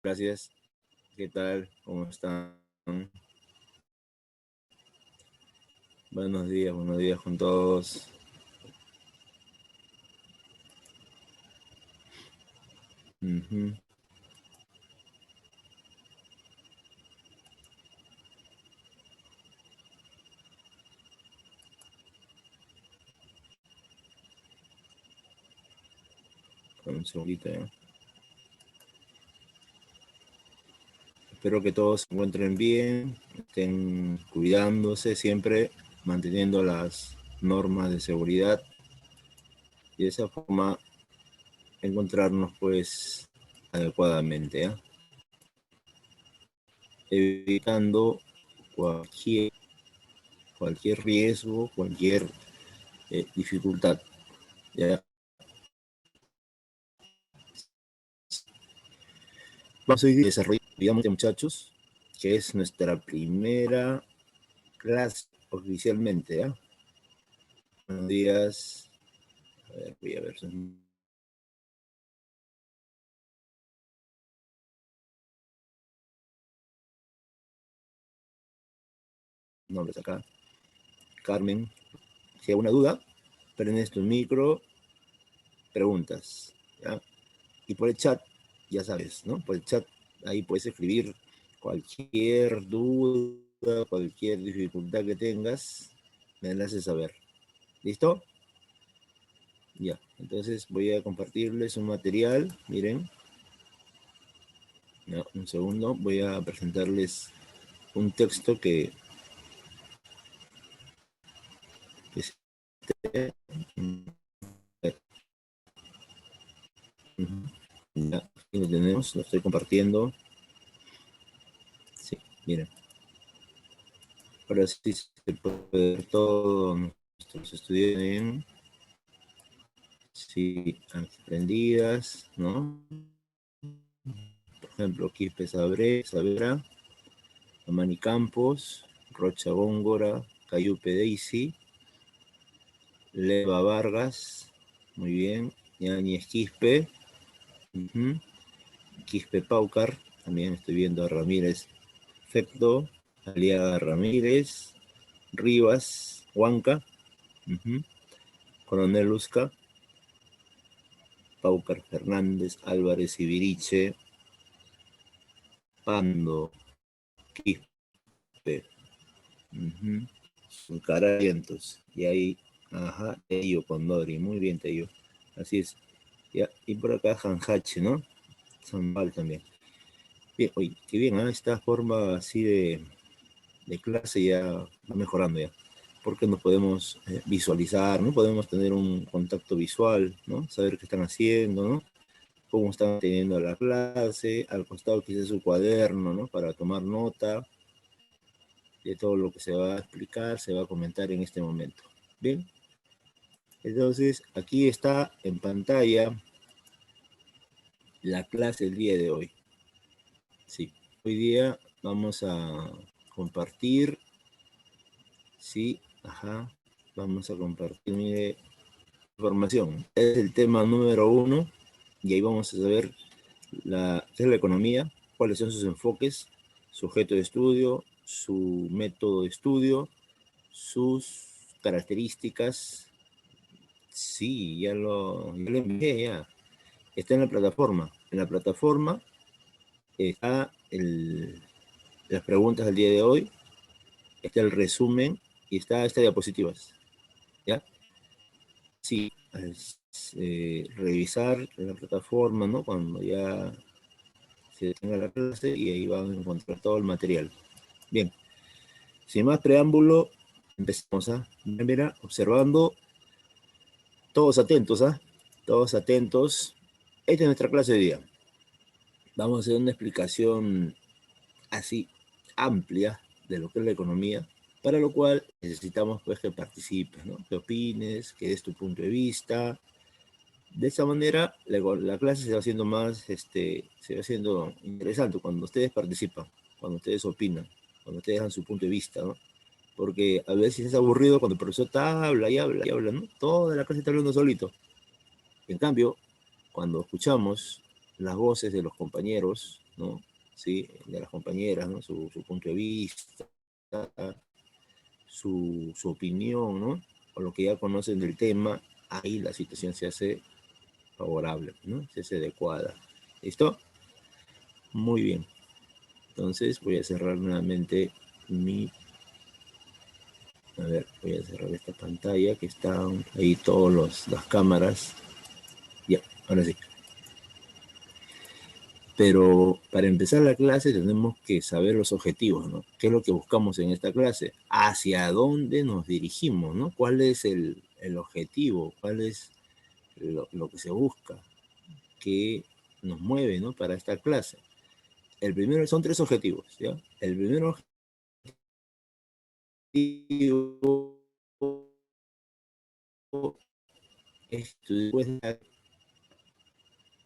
Gracias. ¿Qué tal? ¿Cómo están? Buenos días con todos. Ujú. Un segundito, ¿eh? Espero que todos se encuentren bien, estén cuidándose siempre, manteniendo las normas de seguridad y de esa forma encontrarnos pues adecuadamente, ¿eh? Evitando cualquier, cualquier riesgo, cualquier dificultad, ¿ya? Vamos a ir desarrollando, digamos, muchachos, que es nuestra primera clase oficialmente, ¿ya? Buenos días. A ver, voy a ver sus nombres acá. Carmen, si hay alguna duda, prendes tu micro, preguntas, ¿ya? Y por el chat, ya sabes, ¿no? Por el chat, ahí puedes escribir cualquier duda, cualquier dificultad que tengas, me la haces saber. ¿Listo? Ya, entonces voy a compartirles un material, miren. Ya, un segundo, voy a presentarles un texto que ya, aquí lo tenemos, lo estoy compartiendo. Sí, miren. Ahora sí se puede ver todo nuestros estudiantes, sí, aprendidas, ¿no? Por ejemplo, Quispe Saavedra, Amani Campos, Rocha Góngora, Cayupe Daisy, Leva Vargas, muy bien, Ñañez Quispe, Quispe Paucar, también estoy viendo a Ramírez Fecto, Aliaga Ramírez, Rivas, Huanca, Coronel Luzca, Paucar Fernández, Álvarez Ibiriche, Pando, Quispe, Caralientos, y ahí, ajá, Tello Condori, muy bien Tello, así es. Ya, y por acá Janjache, ¿no? Zambal también. Bien, oye, qué bien, ¿eh? Esta forma así de clase ya va mejorando ya, porque nos podemos visualizar, ¿no? Podemos tener un contacto visual, ¿no? Saber qué están haciendo, ¿no? Cómo están teniendo la clase, al costado quizás su cuaderno, ¿no? Para tomar nota de todo lo que se va a explicar, se va a comentar en este momento. Bien, entonces aquí está en pantalla la clase del día de hoy. Sí, hoy día vamos a compartir, sí, ajá, vamos a compartir, mire, información. Es el tema número 1 y ahí vamos a saber qué es la economía, cuáles son sus enfoques, su objeto de estudio, su método de estudio, sus características. Sí, ya lo envié, ya. Está en la plataforma. En la plataforma está las preguntas del día de hoy, está el resumen y está esta diapositivas. ¿Ya? Sí, es, revisar la plataforma, ¿no? Cuando ya se tenga la clase y ahí van a encontrar todo el material. Bien, sin más preámbulo, empezamos, ¿ah? Mira, observando, todos atentos, ¿ah? Todos atentos. Esta es nuestra clase de día. Vamos a hacer una explicación así amplia de lo que es la economía, para lo cual necesitamos pues que participes, ¿no? Que opines, que des tu punto de vista. De esa manera la clase se va haciendo más, se va haciendo interesante cuando ustedes participan, cuando ustedes opinan, cuando ustedes dan su punto de vista, ¿no? Porque a veces es aburrido cuando el profesor está, habla y habla y habla, ¿no? Toda la clase está hablando solito. En cambio, cuando escuchamos las voces de los compañeros, ¿no? Sí, de las compañeras, ¿no? Su punto de vista, su opinión, ¿no? O lo que ya conocen del tema, ahí la situación se hace favorable, ¿no? Se hace adecuada. ¿Listo? Muy bien. Entonces voy a cerrar nuevamente mi... A ver, voy a cerrar esta pantalla que están ahí todas las cámaras. Ya, ahora sí. Pero para empezar la clase tenemos que saber los objetivos, ¿no? ¿Qué es lo que buscamos en esta clase? ¿Hacia dónde nos dirigimos, ¿no? ¿Cuál es el objetivo? ¿Cuál es lo que se busca? ¿Qué nos mueve, ¿no? Para esta clase. El primero son 3 objetivos, ¿ya? El primer objetivo es estudiar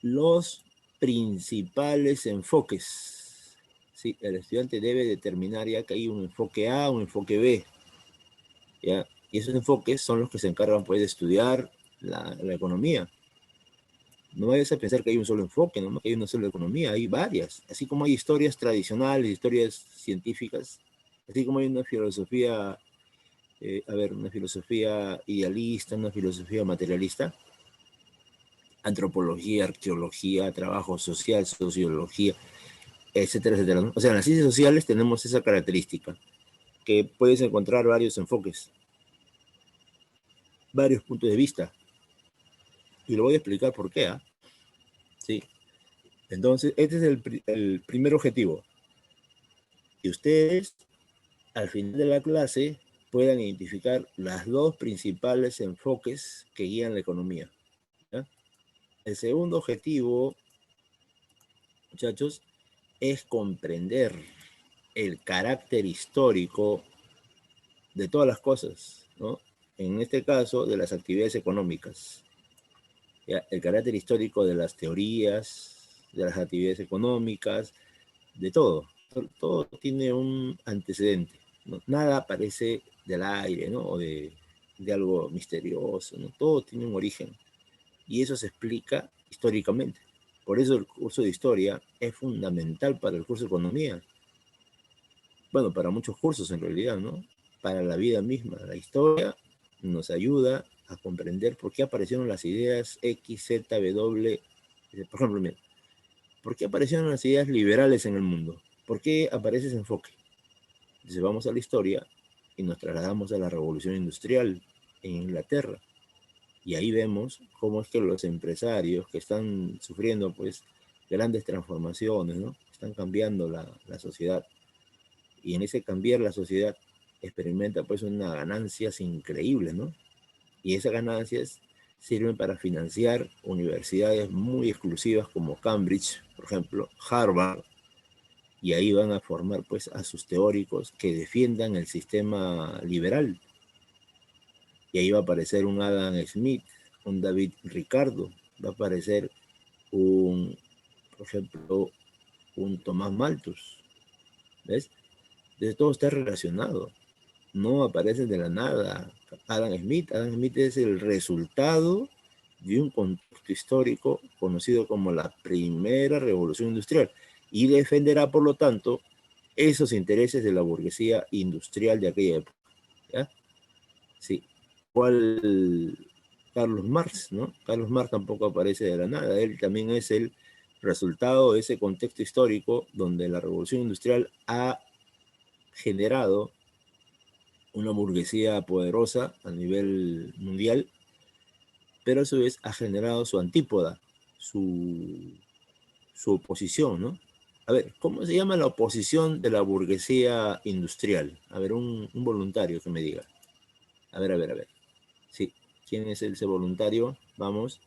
los principales enfoques. Sí, el estudiante debe determinar ya que hay un enfoque A, un enfoque B, ¿ya? Y esos enfoques son los que se encargan, pues, de estudiar la economía. No vayas a pensar que hay un solo enfoque, no que hay una sola economía, hay varias. Así como hay historias tradicionales, historias científicas, así como hay una filosofía, una filosofía idealista, una filosofía materialista, antropología, arqueología, trabajo social, sociología, etcétera, etcétera, ¿no? O sea, en las ciencias sociales tenemos esa característica, que puedes encontrar varios enfoques, varios puntos de vista, y lo voy a explicar por qué, ¿ah? Sí. Entonces, este es el primer objetivo, que ustedes, al final de la clase, puedan identificar las 2 principales enfoques que guían la economía, ¿ya? El segundo objetivo, muchachos, es comprender el carácter histórico de todas las cosas, ¿no? En este caso, de las actividades económicas. ¿Ya? El carácter histórico de las teorías, de las actividades económicas, de todo. Todo tiene un antecedente, ¿no? Nada aparece del aire, ¿no? O de algo misterioso, ¿no? Todo tiene un origen. Y eso se explica históricamente. Por eso el curso de historia es fundamental para el curso de economía. Bueno, para muchos cursos en realidad, ¿no? Para la vida misma. La historia nos ayuda a comprender por qué aparecieron las ideas X, Z, W. Por ejemplo, mira, ¿por qué aparecieron las ideas liberales en el mundo? ¿Por qué aparece ese enfoque? Entonces vamos a la historia y nos trasladamos a la revolución industrial en Inglaterra. Y ahí vemos cómo es que los empresarios que están sufriendo, pues, grandes transformaciones, ¿no? Están cambiando la sociedad. Y en ese cambiar la sociedad experimenta, pues, unas ganancias increíbles, ¿no? Y esas ganancias sirven para financiar universidades muy exclusivas como Cambridge, por ejemplo, Harvard, y ahí van a formar, pues, a sus teóricos que defiendan el sistema liberal. Y ahí va a aparecer un Adam Smith, un David Ricardo, va a aparecer por ejemplo, un Tomás Malthus, ¿ves? Entonces todo está relacionado, no aparece de la nada Adam Smith. Adam Smith es el resultado de un contexto histórico conocido como la primera revolución industrial y defenderá, por lo tanto, esos intereses de la burguesía industrial de aquella época, ¿ya? Sí. ¿Cuál? Carlos Marx, ¿no? Carlos Marx tampoco aparece de la nada, él también es el resultado de ese contexto histórico donde la revolución industrial ha generado una burguesía poderosa a nivel mundial, pero a su vez ha generado su antípoda, su, su oposición, ¿no? A ver, ¿cómo se llama la oposición de la burguesía industrial? A ver, un voluntario que me diga. A ver. Sí, ¿quién es ese voluntario? Vamos.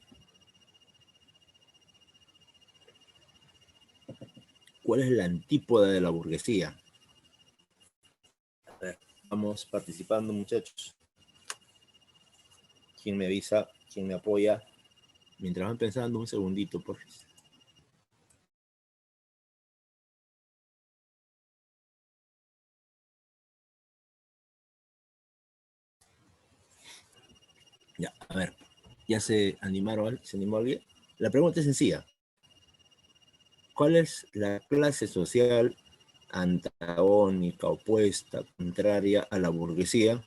¿Cuál es la antípoda de la burguesía? A ver, vamos participando, muchachos. ¿Quién me avisa? ¿Quién me apoya? Mientras van pensando, un segundito, por favor. Ya, a ver. ¿Ya se animaron? ¿Se animó alguien? La pregunta es sencilla. ¿Cuál es la clase social antagónica, opuesta, contraria a la burguesía?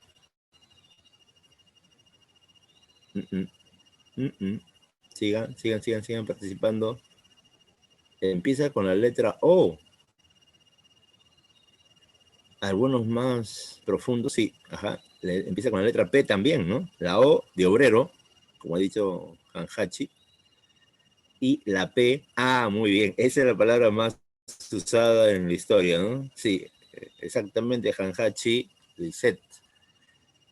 Mm, mm, Sigan, sigan, sigan, sigan participando. Empieza con la letra O. Algunos más profundos, sí, ajá. Empieza con la letra P también, ¿no? La O de obrero, como ha dicho Hanhachi. Y la P, muy bien. Esa es la palabra más usada en la historia, ¿no? Sí, exactamente, Hanhachi Lisset.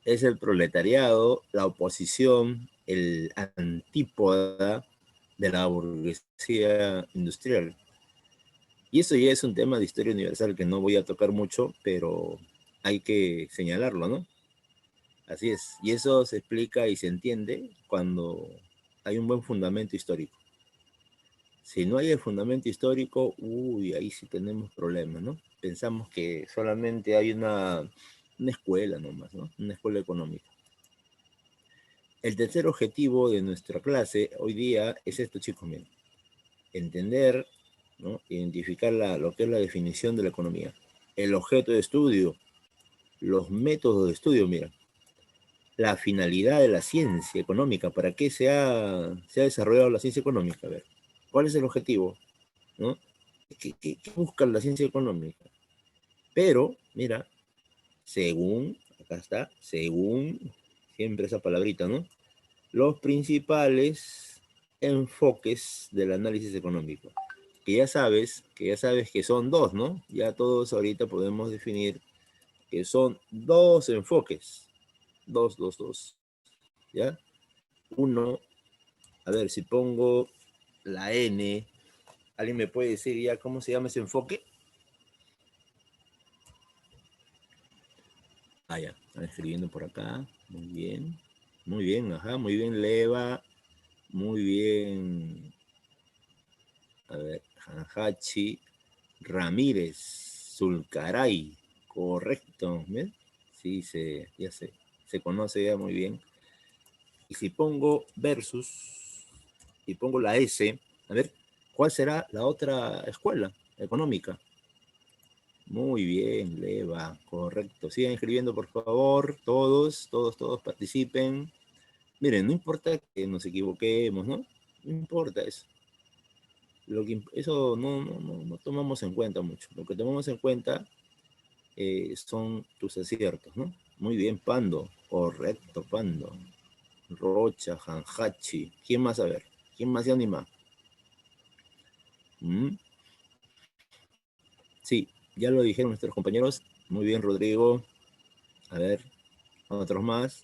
Es el proletariado, la oposición, el antípoda de la burguesía industrial. Y eso ya es un tema de historia universal que no voy a tocar mucho, pero hay que señalarlo, ¿no? Así es. Y eso se explica y se entiende cuando hay un buen fundamento histórico. Si no hay el fundamento histórico, ahí sí tenemos problemas, ¿no? Pensamos que solamente hay una escuela nomás, ¿no? Una escuela económica. El tercer objetivo de nuestra clase hoy día es esto, chicos, miren. Entender, ¿no? Identificar lo que es la definición de la economía. El objeto de estudio, los métodos de estudio, mira. La finalidad de la ciencia económica, ¿para qué se ha desarrollado la ciencia económica? A ver, ¿cuál es el objetivo? ¿No? ¿Qué busca la ciencia económica? Pero, mira, según, acá está, según, siempre esa palabrita, ¿no? Los principales enfoques del análisis económico. Que ya sabes que son dos, ¿no? Ya todos ahorita podemos definir que son dos enfoques. Dos. ¿Ya? Uno, a ver, si pongo la N, ¿alguien me puede decir ya cómo se llama ese enfoque? Ya, están escribiendo por acá. Muy bien. Muy bien, ajá, muy bien, Leva. Muy bien. A ver, Hanhachi Ramírez, Zulcaray. Correcto. ¿Ves? Sí, ya se conoce ya muy bien. Y si pongo versus y pongo la S, a ver, ¿cuál será la otra escuela económica? Muy bien, Leva, correcto. Sigan escribiendo, por favor, todos participen. Miren, no importa que nos equivoquemos, ¿no? No importa eso. Eso no tomamos en cuenta mucho. Lo que tomamos en cuenta son tus aciertos, ¿no? Muy bien, Pando. Correcto, Pando. Rocha, Hanhachi. ¿Quién más? A ver, ¿quién más se anima? ¿Mm? Sí, ya lo dijeron nuestros compañeros. Muy bien, Rodrigo. A ver, otros más.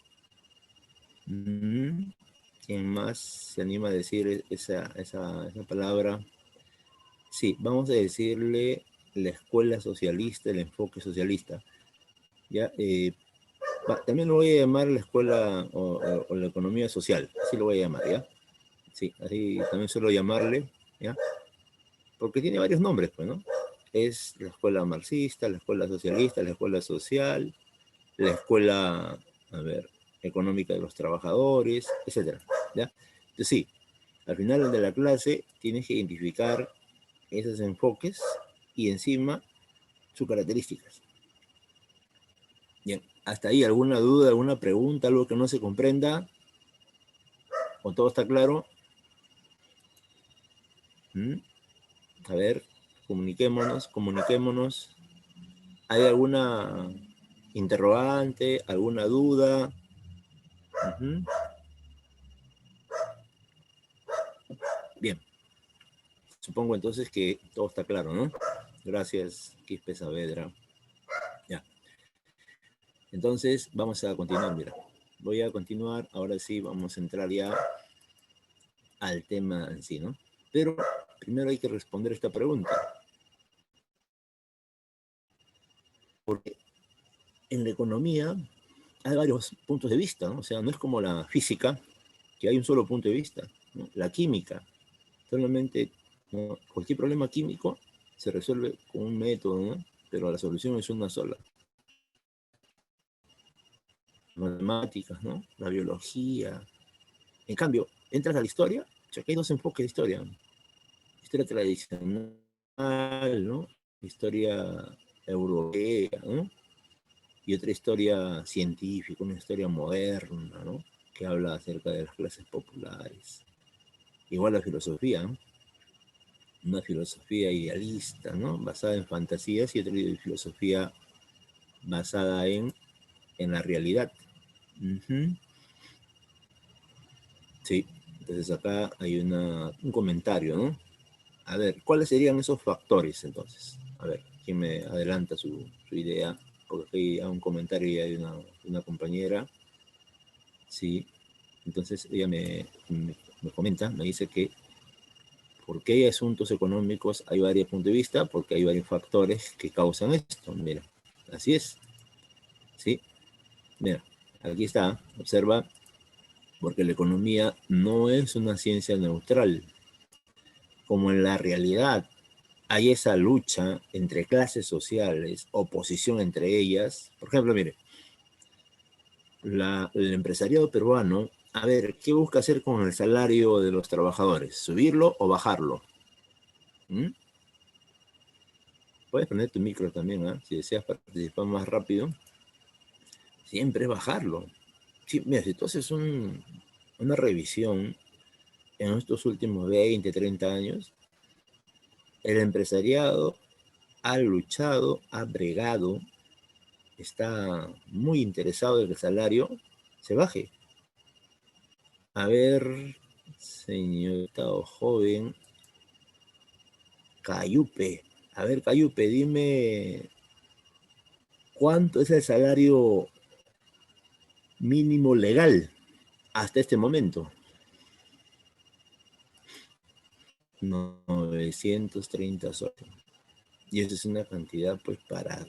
¿Quién más se anima a decir esa palabra? Sí, vamos a decirle la escuela socialista, el enfoque socialista. ¿Ya? También lo voy a llamar la escuela o la economía social, así lo voy a llamar, ¿ya? Sí, así también suelo llamarle, ¿ya? Porque tiene varios nombres, pues, ¿no? Es la escuela marxista, la escuela socialista, la escuela social, la escuela, a ver, económica de los trabajadores, etcétera, ¿ya? Entonces, sí, al final de la clase tienes que identificar esos enfoques y encima sus características. Bien, hasta ahí, ¿alguna duda, alguna pregunta, algo que no se comprenda? ¿O todo está claro? A ver, comuniquémonos. ¿Hay alguna interrogante, alguna duda? Bien, supongo entonces que todo está claro, ¿no? Gracias, Quispe Saavedra. Ya. Entonces, vamos a continuar, mira. Voy a continuar, ahora sí vamos a entrar ya al tema en sí, ¿no? Pero primero hay que responder esta pregunta. Porque en la economía hay varios puntos de vista, ¿no? O sea, no es como la física, que hay un solo punto de vista, ¿no? La química, solamente, ¿no? Cualquier problema químico se resuelve con un método, ¿no? Pero la solución es una sola. Matemáticas, ¿no? La biología. En cambio, entras a la historia, ya que hay dos enfoques de historia. Historia tradicional ¿no? Historia europea, ¿no? Y otra historia científica, una historia moderna, ¿no? Que habla acerca de las clases populares. Igual la filosofía, ¿no? Una filosofía idealista, ¿no? Basada en fantasías y otra filosofía basada en la realidad. Uh-huh. Sí, entonces acá hay un comentario, ¿no? A ver, ¿cuáles serían esos factores entonces? A ver, ¿quién me adelanta su idea? Porque aquí hay un comentario ya de una compañera. Sí, entonces ella me comenta, me dice que porque hay asuntos económicos, hay varios puntos de vista, porque hay varios factores que causan esto. Mira, así es. Sí, mira, aquí está, observa, porque la economía no es una ciencia neutral, como en la realidad hay esa lucha entre clases sociales, oposición entre ellas. Por ejemplo, mire, el empresariado peruano, a ver, ¿qué busca hacer con el salario de los trabajadores? ¿Subirlo o bajarlo? ¿Mm? Puedes poner tu micro también, ¿eh? Si deseas participar más rápido, siempre es bajarlo. Sí, mira, si tú haces una revisión en estos últimos 20, 30 años, el empresariado ha luchado, ha bregado, está muy interesado en que el salario se baje. A ver, señorita o joven, Cayupe. A ver, Cayupe, dime cuánto es el salario mínimo legal hasta este momento. 930 soles. Y esa es una cantidad pues para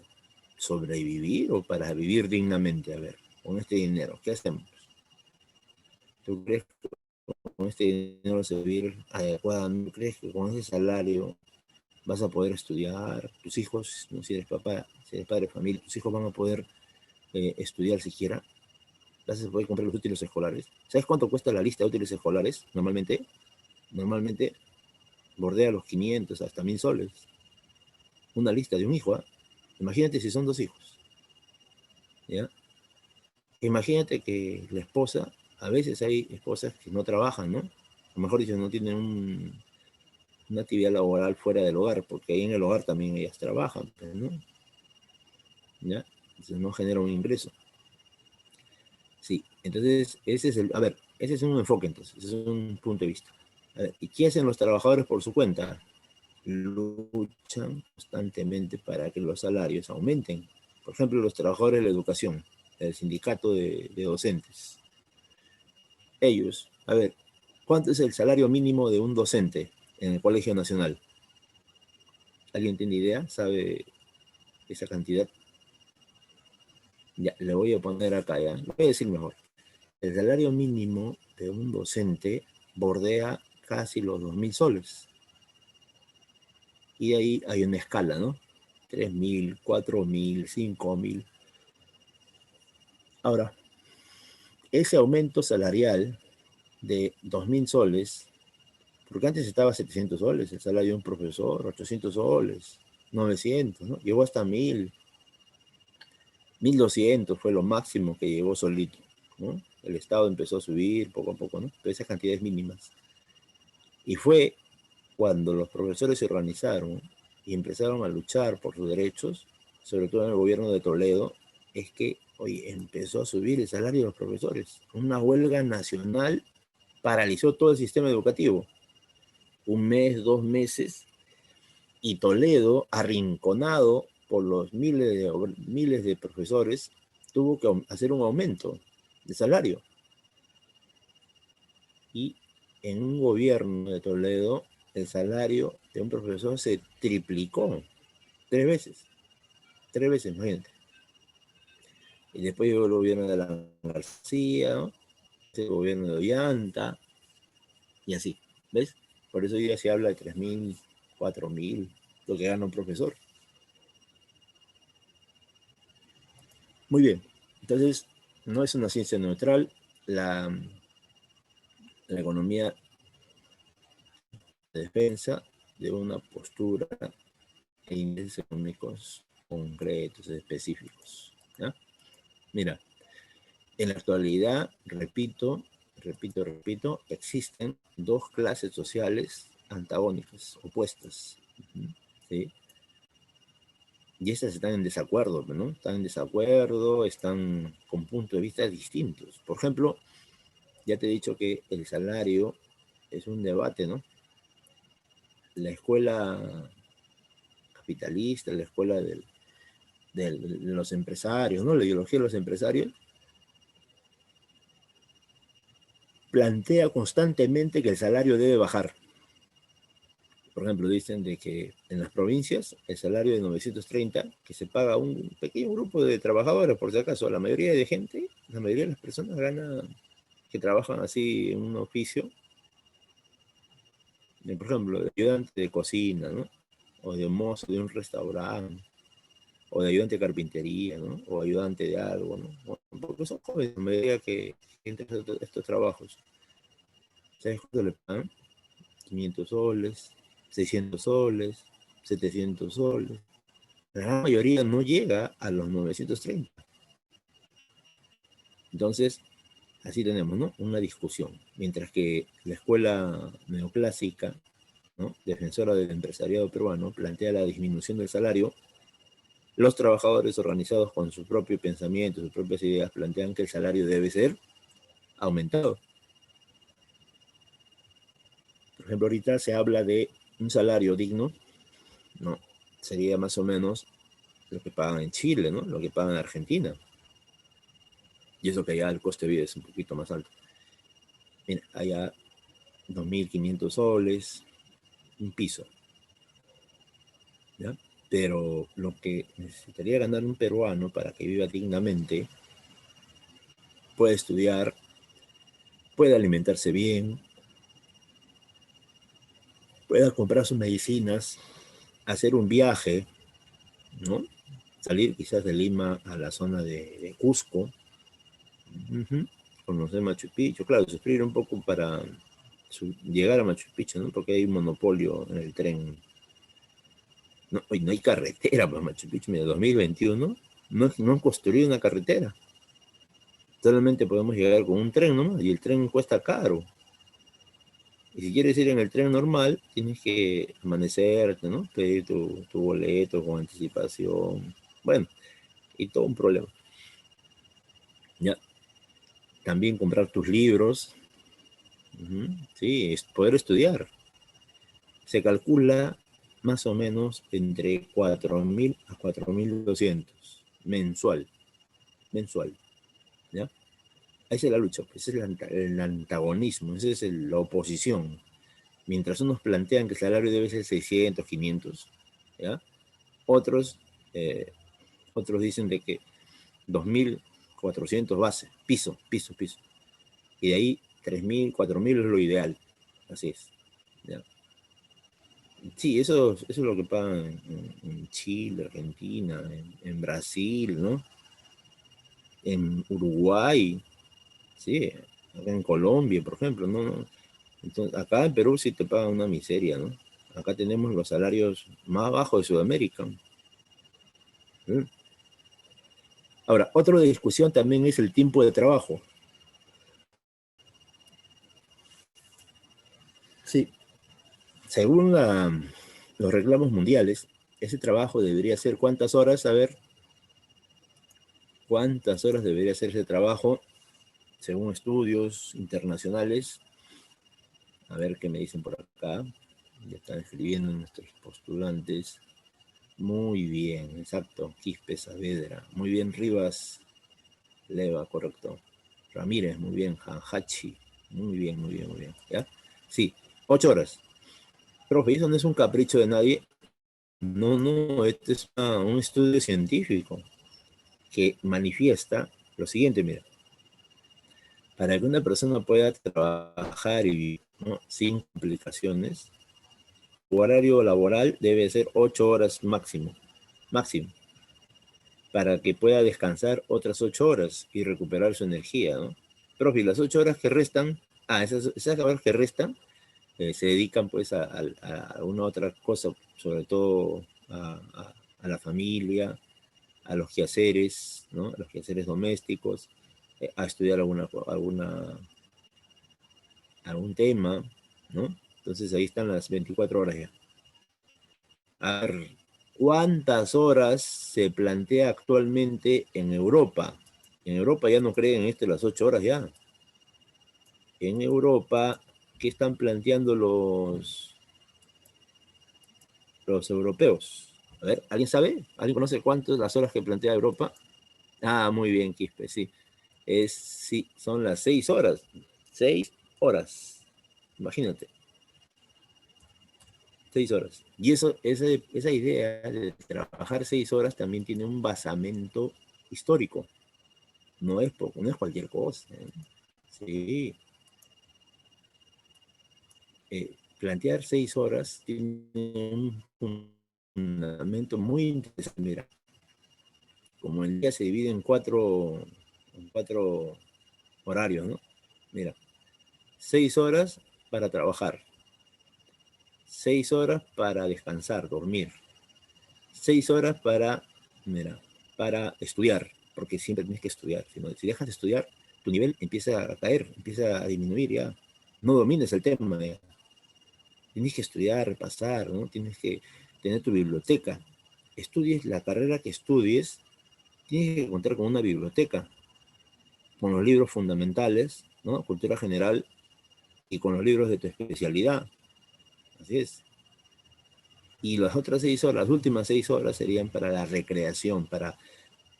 sobrevivir o para vivir dignamente. A ver, con este dinero, ¿qué hacemos? ¿Tú crees que con este dinero se va a vivir adecuadamente? ¿Tú crees que con ese salario vas a poder estudiar? Tus hijos, no, si eres papá, si eres padre de familia, tus hijos van a poder estudiar siquiera. Vas a poder comprar los útiles escolares. ¿Sabes cuánto cuesta la lista de útiles escolares? Normalmente bordea los 500 hasta 1000 soles. Una lista de un hijo, ¿eh? Imagínate si son dos hijos, ¿ya? Imagínate que la esposa, a veces hay esposas que no trabajan, ¿no? O mejor dicho, no tienen una actividad laboral fuera del hogar, porque ahí en el hogar también ellas trabajan, pero ¿no? ¿Ya? Entonces no genera un ingreso. Sí, entonces ese es a ver, ese es un enfoque entonces, ese es un punto de vista. A ver, ¿y qué hacen los trabajadores por su cuenta? Luchan constantemente para que los salarios aumenten. Por ejemplo, los trabajadores de la educación, el sindicato de docentes. Ellos, a ver, ¿cuánto es el salario mínimo de un docente en el Colegio Nacional? ¿Alguien tiene idea? ¿Sabe esa cantidad? Ya, le voy a poner acá, ya. Le voy a decir mejor. El salario mínimo de un docente bordea casi los 2000 soles. Y de ahí hay una escala, ¿no? 3000, 4000, 5000. Ahora, ese aumento salarial de 2000 soles, porque antes estaba 700 soles, el salario de un profesor, 800 soles, 900, ¿no? Llegó hasta 1000, 1200 fue lo máximo que llegó solito, ¿no? El Estado empezó a subir poco a poco, ¿no? Pero esas cantidades mínimas. Y fue cuando los profesores se organizaron y empezaron a luchar por sus derechos, sobre todo en el gobierno de Toledo, es que, oye, empezó a subir el salario de los profesores. Una huelga nacional paralizó todo el sistema educativo. Un mes, 2 meses, y Toledo, arrinconado por los miles de profesores, tuvo que hacer un aumento de salario. Y en un gobierno de Toledo, el salario de un profesor se triplicó 3 veces. 3 veces, imagínate. Y después llegó el gobierno de la García, ¿no? El gobierno de Ollanta, y así. ¿Ves? Por eso hoy día se habla de 3000, 4000, lo que gana un profesor. Muy bien. Entonces, no es una ciencia neutral. La economía de defensa. de una postura e índices económicos concretos, específicos. ¿Ya? Mira, en la actualidad, repito, existen dos clases sociales antagónicas, opuestas. ¿Sí? Y estas están en desacuerdo, ¿no? Están en desacuerdo, están con puntos de vista distintos. Por ejemplo, ya te he dicho que el salario es un debate, ¿no? La escuela capitalista, la escuela de los empresarios, ¿no? La ideología de los empresarios plantea constantemente que el salario debe bajar. Por ejemplo, dicen de que en las provincias el salario de 930, que se paga a un pequeño grupo de trabajadores, por si acaso, la mayoría de gente, la mayoría de las personas que trabajan así en un oficio, por ejemplo, de ayudante de cocina, ¿no? O de mozo de un restaurante, o de ayudante de carpintería, ¿no? O ayudante de algo, ¿no? Porque son jóvenes, la mayoría que entran a estos trabajos. ¿Sabes cuánto le pagan? 500 soles, 600 soles, 700 soles. La gran mayoría no llega a los 930. Entonces, así tenemos, ¿no? Una discusión. Mientras que la escuela neoclásica, ¿no? Defensora del empresariado peruano, plantea la disminución del salario, los trabajadores organizados con su propio pensamiento, sus propias ideas, plantean que el salario debe ser aumentado. Por ejemplo, ahorita se habla de un salario digno, ¿no? Sería más o menos lo que pagan en Chile, ¿no? Lo que pagan en Argentina. Y eso que allá el coste de vida es un poquito más alto. Mira, allá 2.500 soles, un piso, ¿ya? Pero lo que necesitaría ganar un peruano para que viva dignamente, puede estudiar, puede alimentarse bien, pueda comprar sus medicinas, hacer un viaje, ¿no? Salir quizás de Lima a la zona de Cusco, conocer Machu Picchu, claro, sufrir un poco para llegar a Machu Picchu, ¿no? Porque hay un monopolio en el tren. No, no hay carretera para Machu Picchu, mira, 2021 no han construido una carretera. Solamente podemos llegar con un tren, ¿no? Y el tren cuesta caro. Y si quieres ir en el tren normal, tienes que amanecerte, ¿no? Pedir tu boleto con anticipación. Bueno, y todo un problema. Ya. También comprar tus libros. Sí, es poder estudiar. Se calcula más o menos entre 4.000 a 4.200 mensual. Mensual. ¿Ya? Esa es la lucha, ese es el antagonismo, esa es la oposición. Mientras unos plantean que el salario debe ser 600, 500, ¿ya? Otros, eh, otros dicen de que 2.400 base, piso. Y de ahí 3.000, 4.000 es lo ideal. Así es. ¿Ya? Sí, eso es lo que pagan en Chile, Argentina, en Brasil, ¿no? En Uruguay, sí, acá en Colombia, por ejemplo, ¿no? Entonces, acá en Perú sí te pagan una miseria, ¿no? Acá tenemos los salarios más bajos de Sudamérica. ¿Sí? Ahora, otra discusión también es el tiempo de trabajo. Sí, según los reclamos mundiales, ese trabajo debería ser ¿cuántas horas? A ver, ¿cuántas horas debería ser ese trabajo? Según estudios internacionales, a ver qué me dicen por acá. Ya están escribiendo nuestros postulantes. Muy bien, exacto. Quispe Saavedra. Muy bien, Rivas Leva, correcto. Ramírez, muy bien. Hanhachi. Muy bien, muy bien, muy bien. ¿Ya? Sí, 8 horas. Profe, eso no es un capricho de nadie. No, no, este es un estudio científico que manifiesta lo siguiente, mira. Para que una persona pueda trabajar y vivir, ¿no? Sin complicaciones, su horario laboral debe ser 8 horas máximo. Máximo. Para que pueda descansar otras 8 horas y recuperar su energía, ¿no? Profe, las 8 horas que restan, esas horas que restan, se dedican pues a una otra cosa, sobre todo a la familia, a los quehaceres, ¿no? A los quehaceres domésticos, a estudiar algún tema, ¿no? Entonces ahí están las 24 horas ya. A ver, ¿cuántas horas se plantea actualmente en Europa? En Europa ya no creen en esto de las 8 horas ya. En Europa, ¿qué están planteando los europeos? A ver, ¿alguien sabe? ¿Alguien conoce cuántas las horas que plantea Europa? Ah, muy bien, Quispe, sí. Sí, son las 6 horas. 6 horas. Imagínate, 6 horas. Y esa idea de trabajar 6 horas también tiene un basamento histórico. No es cualquier cosa, ¿eh? Sí. Plantear 6 horas tiene un fundamento muy interesante. Mira, como el día se divide en cuatro horarios, ¿no? Mira, 6 horas para trabajar, 6 horas para descansar, dormir, 6 horas mira, para estudiar, porque siempre tienes que estudiar. Si dejas de estudiar, tu nivel empieza a caer, empieza a disminuir ya. No domines el tema, ya. Tienes que estudiar, repasar, ¿no? Tienes que tener tu biblioteca. Estudies la carrera que estudies, tienes que contar con una biblioteca, con los libros fundamentales, ¿no? Cultura general, y con los libros de tu especialidad. Así es. Y las otras 6 horas, las últimas 6 horas serían para la recreación, para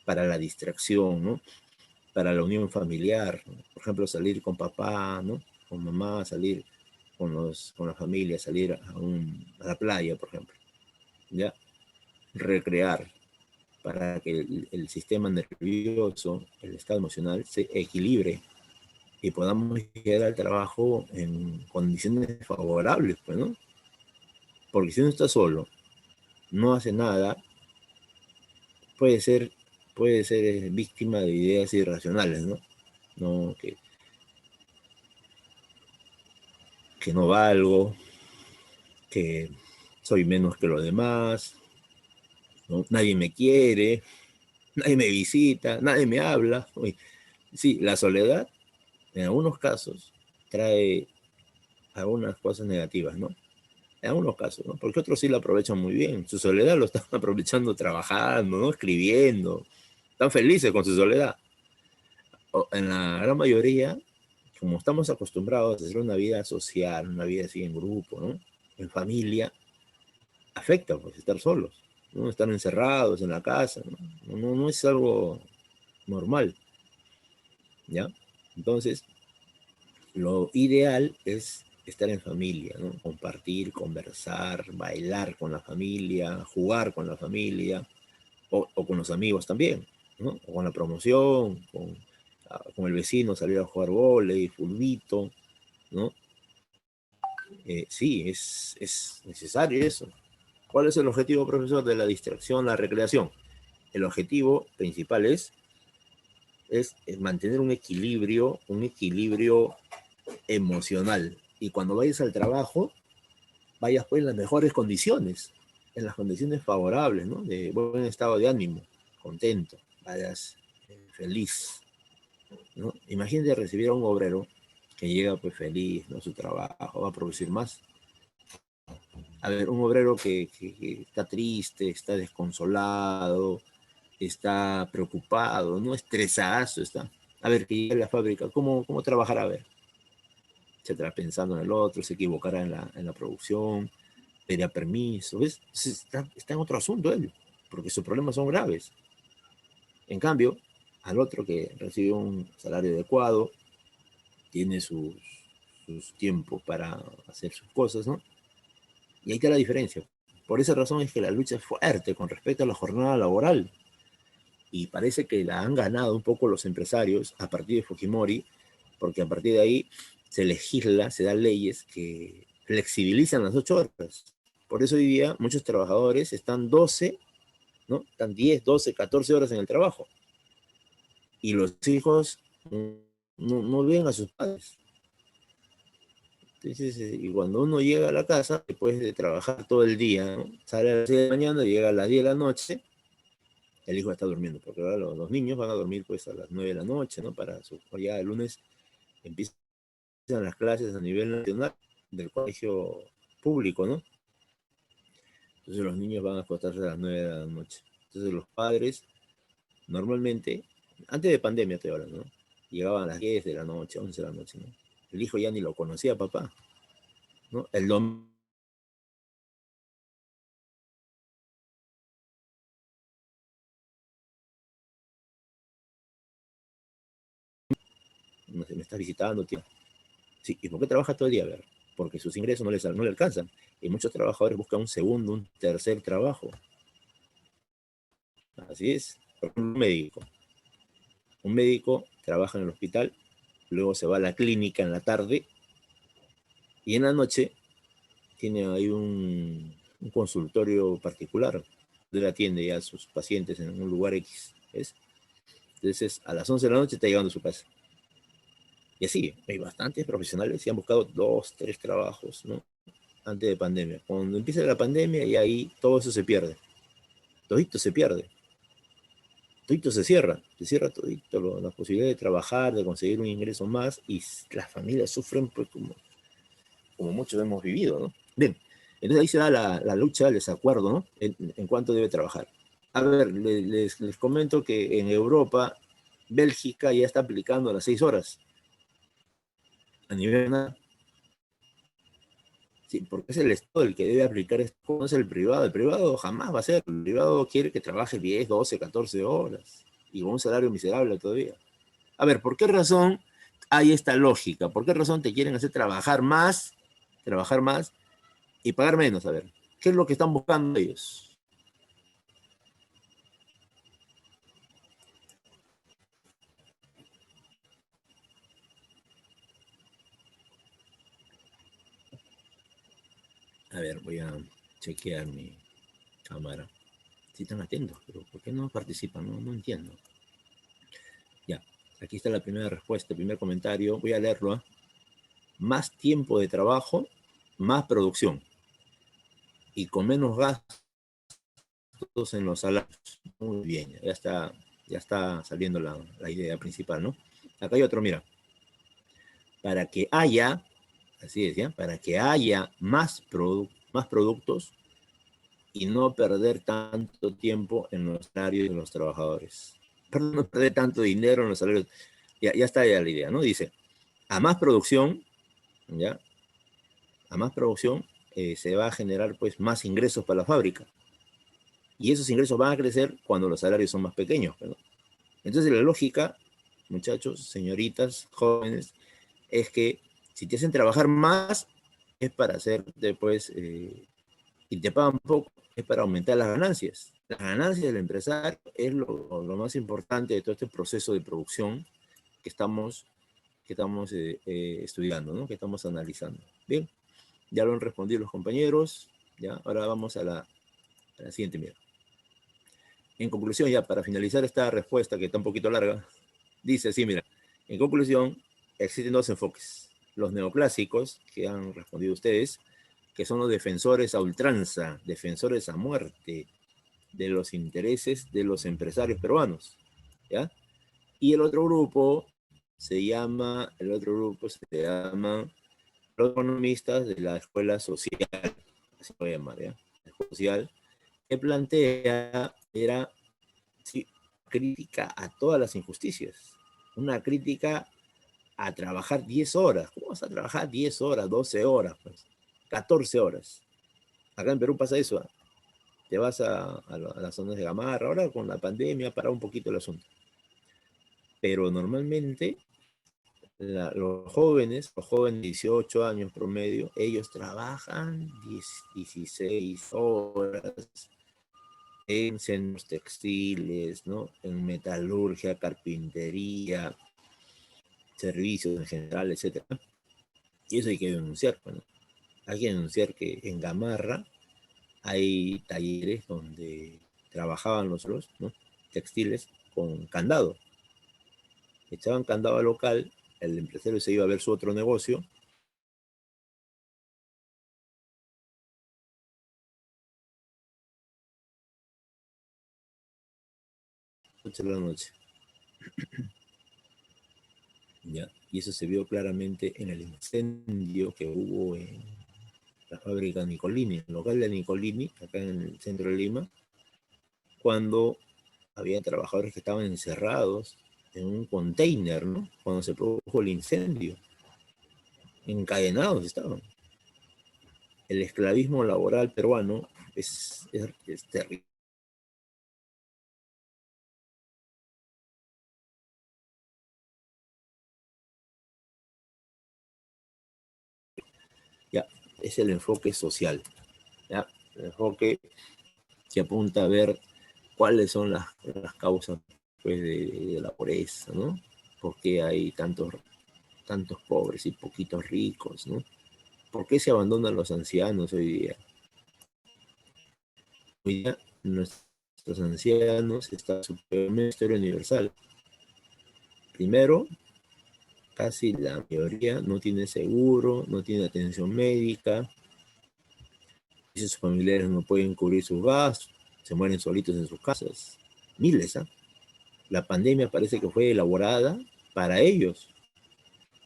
la distracción, ¿no? Para la unión familiar, ¿no? Por ejemplo, salir con papá, ¿no? Con mamá, salir con la familia, salir a la playa, por ejemplo, ¿ya? Recrear para que el sistema nervioso, el estado emocional se equilibre y podamos llegar al trabajo en condiciones favorables, pues, ¿no? Porque si uno está solo, no hace nada, puede ser, puede ser víctima de ideas irracionales, ¿no? No, que no valgo, que soy menos que los demás, ¿no? Nadie me quiere, nadie me visita, nadie me habla. Uy, sí, la soledad en algunos casos trae algunas cosas negativas, ¿no? En algunos casos, ¿no? Porque otros sí la aprovechan muy bien. Su soledad lo están aprovechando trabajando, ¿no? Escribiendo. Están felices con su soledad. En la gran mayoría, como estamos acostumbrados a hacer una vida social, una vida así en grupo, ¿no? En familia, afecta pues estar solos, ¿no? Estar encerrados en la casa, ¿no? No es algo normal, ¿ya? Entonces, lo ideal es estar en familia, ¿no? Compartir, conversar, bailar con la familia, jugar con la familia, o con los amigos también, ¿no? O con la promoción, con el vecino, salir a jugar vóley, fulbito, ¿no? Sí, es necesario eso. ¿Cuál es el objetivo, profesor, de la distracción, la recreación? El objetivo principal es mantener un equilibrio emocional. Y cuando vayas al trabajo, vayas pues en las mejores condiciones, en las condiciones favorables, ¿no? De buen estado de ánimo, contento, vayas feliz, ¿no? Imagínate recibir a un obrero que llega pues feliz, ¿no? A su trabajo, va a producir más. A ver, un obrero que está triste, está desconsolado, está preocupado, ¿no? Estresado está. A ver, que llega a la fábrica, ¿cómo trabajará? A ver, se estará pensando en el otro, se equivocará en la producción, pedirá permiso, ¿ves? Está en otro asunto él, porque sus problemas son graves. En cambio, al otro que recibe un salario adecuado, tiene sus tiempos para hacer sus cosas, ¿no? Y ahí está la diferencia. Por esa razón es que la lucha es fuerte con respecto a la jornada laboral. Y parece que la han ganado un poco los empresarios a partir de Fujimori, porque a partir de ahí se legisla, se dan leyes que flexibilizan las 8 horas. Por eso hoy día muchos trabajadores están 12, ¿no? Están 10, 12, 14 horas en el trabajo. Y los hijos no ven a sus padres. Entonces, y cuando uno llega a la casa, después de trabajar todo el día, ¿no? Sale a las 6 de la mañana, llega a las 10 de la noche, el hijo está durmiendo, porque ahora los niños van a dormir pues a las 9 de la noche, ¿no? Para su, ya el lunes empiezan las clases a nivel nacional del colegio público, ¿no? Entonces los niños van a acostarse a las 9 de la noche. Entonces los padres, normalmente, antes de pandemia estoy hablando, ¿no? Llegaban a las 10 de la noche, 11 de la noche, ¿no? El hijo ya ni lo conocía a papá, ¿no? El domingo no sé, me estás visitando, tío. Sí, ¿y por qué trabaja todo el día? A ver, porque sus ingresos no le alcanzan. Y muchos trabajadores buscan un segundo, un tercer trabajo. Así es. Por ejemplo, un médico trabaja en el hospital, luego se va a la clínica en la tarde y en la noche tiene ahí un consultorio particular. Él atiende ya a sus pacientes en un lugar X. ¿Ves? Entonces, a las 11 de la noche está llegando a su casa. Y así, hay bastantes profesionales que han buscado 2, 3 trabajos, ¿no? Antes de pandemia. Cuando empieza la pandemia y ahí todo eso se pierde. Todito se pierde. Todito se cierra todito la posibilidad de trabajar, de conseguir un ingreso más y las familias sufren pues como muchos hemos vivido, ¿no? Bien, entonces ahí se da la lucha, el desacuerdo, ¿no? En cuánto debe trabajar. A ver, les comento que en Europa, Bélgica ya está aplicando las 6 horas a nivel nacional. Sí, porque es el Estado el que debe aplicar esto, no es el privado. El privado jamás va a ser. El privado quiere que trabaje 10, 12, 14 horas y con un salario miserable todavía. A ver, ¿por qué razón hay esta lógica? ¿Por qué razón te quieren hacer trabajar más y pagar menos? A ver, ¿qué es lo que están buscando ellos? A ver, voy a chequear mi cámara. Si están atentos, pero ¿por qué no participan? No entiendo. Ya, aquí está la primera respuesta, el primer comentario. Voy a leerlo. ¿Eh? Más tiempo de trabajo, más producción y con menos gastos en los salarios. Muy bien, ya está saliendo la idea principal, ¿no? Acá hay otro, mira, para que haya, así decía, para que haya más productos y no perder tanto tiempo en los salarios de los trabajadores. Perdón, no perder tanto dinero en los salarios. Ya está ya la idea, ¿no? Dice, a más producción, ¿ya? A más producción se va a generar pues más ingresos para la fábrica. Y esos ingresos van a crecer cuando los salarios son más pequeños, ¿no? Entonces la lógica, muchachos, señoritas, jóvenes, es que si te hacen trabajar más, es para hacer después, y te pagan poco, es para aumentar las ganancias. Las ganancias del empresario es lo más importante de todo este proceso de producción que estamos estudiando, ¿no? Que estamos analizando. Bien, ya lo han respondido los compañeros, ya, ahora vamos a la siguiente, mira. En conclusión, ya para finalizar esta respuesta que está un poquito larga, dice así, mira, en conclusión, existen dos enfoques. Los neoclásicos, que han respondido ustedes, que son los defensores a ultranza, defensores a muerte de los intereses de los empresarios peruanos, ¿ya? Y el otro grupo se llama los economistas de la escuela social, así lo voy a llamar, ¿ya? La escuela social, que plantea, era sí, crítica a todas las injusticias, una crítica a trabajar 10 horas. ¿Cómo vas a trabajar 10 horas, 12 horas, pues? 14 horas. Acá en Perú pasa eso. ¿Eh? Te vas a las zonas de Gamarra, ahora con la pandemia para un poquito el asunto. Pero normalmente los jóvenes de 18 años promedio, ellos trabajan 10, 16 horas en centros textiles, ¿no? En metalurgia, carpintería, servicios en general, etcétera. Y eso hay que denunciar, bueno. Hay que denunciar que en Gamarra hay talleres donde trabajaban los ¿no? textiles con candado. Echaban candado al local, el empresario se iba a ver su otro negocio 8 de la noche. ¿Ya? Y eso se vio claramente en el incendio que hubo en la fábrica Nicolini, el local de Nicolini, acá en el centro de Lima, cuando había trabajadores que estaban encerrados en un container, ¿no? Cuando se produjo el incendio, encadenados estaban. El esclavismo laboral peruano es terrible. Ya, es el enfoque social, ya, el enfoque que apunta a ver cuáles son las causas pues, de la pobreza, ¿no? ¿Por qué hay tantos pobres y poquitos ricos, ¿no? ¿Por qué se abandonan los ancianos hoy día? Hoy día nuestros ancianos están en una historia universal. Primero, casi la mayoría no tiene seguro, no tiene atención médica, y sus familiares no pueden cubrir sus gastos, se mueren solitos en sus casas. Miles, ¿ah? La pandemia parece que fue elaborada para ellos,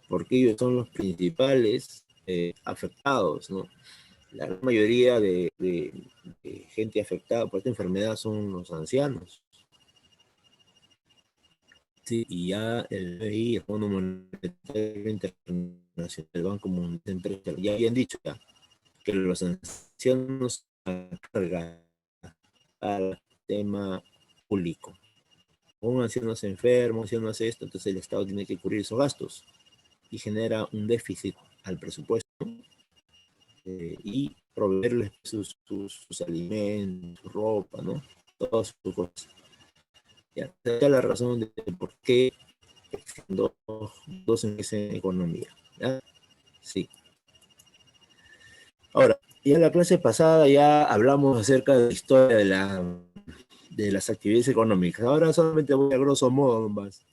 porque ellos son los principales afectados, ¿no? La gran mayoría de gente afectada por esta enfermedad son los ancianos. Sí, y ya el BI, el Fondo Monetario Internacional, el Banco Mundial, ya habían dicho ya, que los ancianos cargan al tema público. Un anciano se enferma, un anciano hace esto, entonces el Estado tiene que cubrir esos gastos y genera un déficit al presupuesto y proveerles sus alimentos, su ropa, ¿no? Todas sus cosas. Ya, esa es la razón de por qué existen dos en economía. ¿Ya? Sí. Ahora, ya en la clase pasada ya hablamos acerca de la historia de las actividades económicas. Ahora solamente voy a grosso modo más.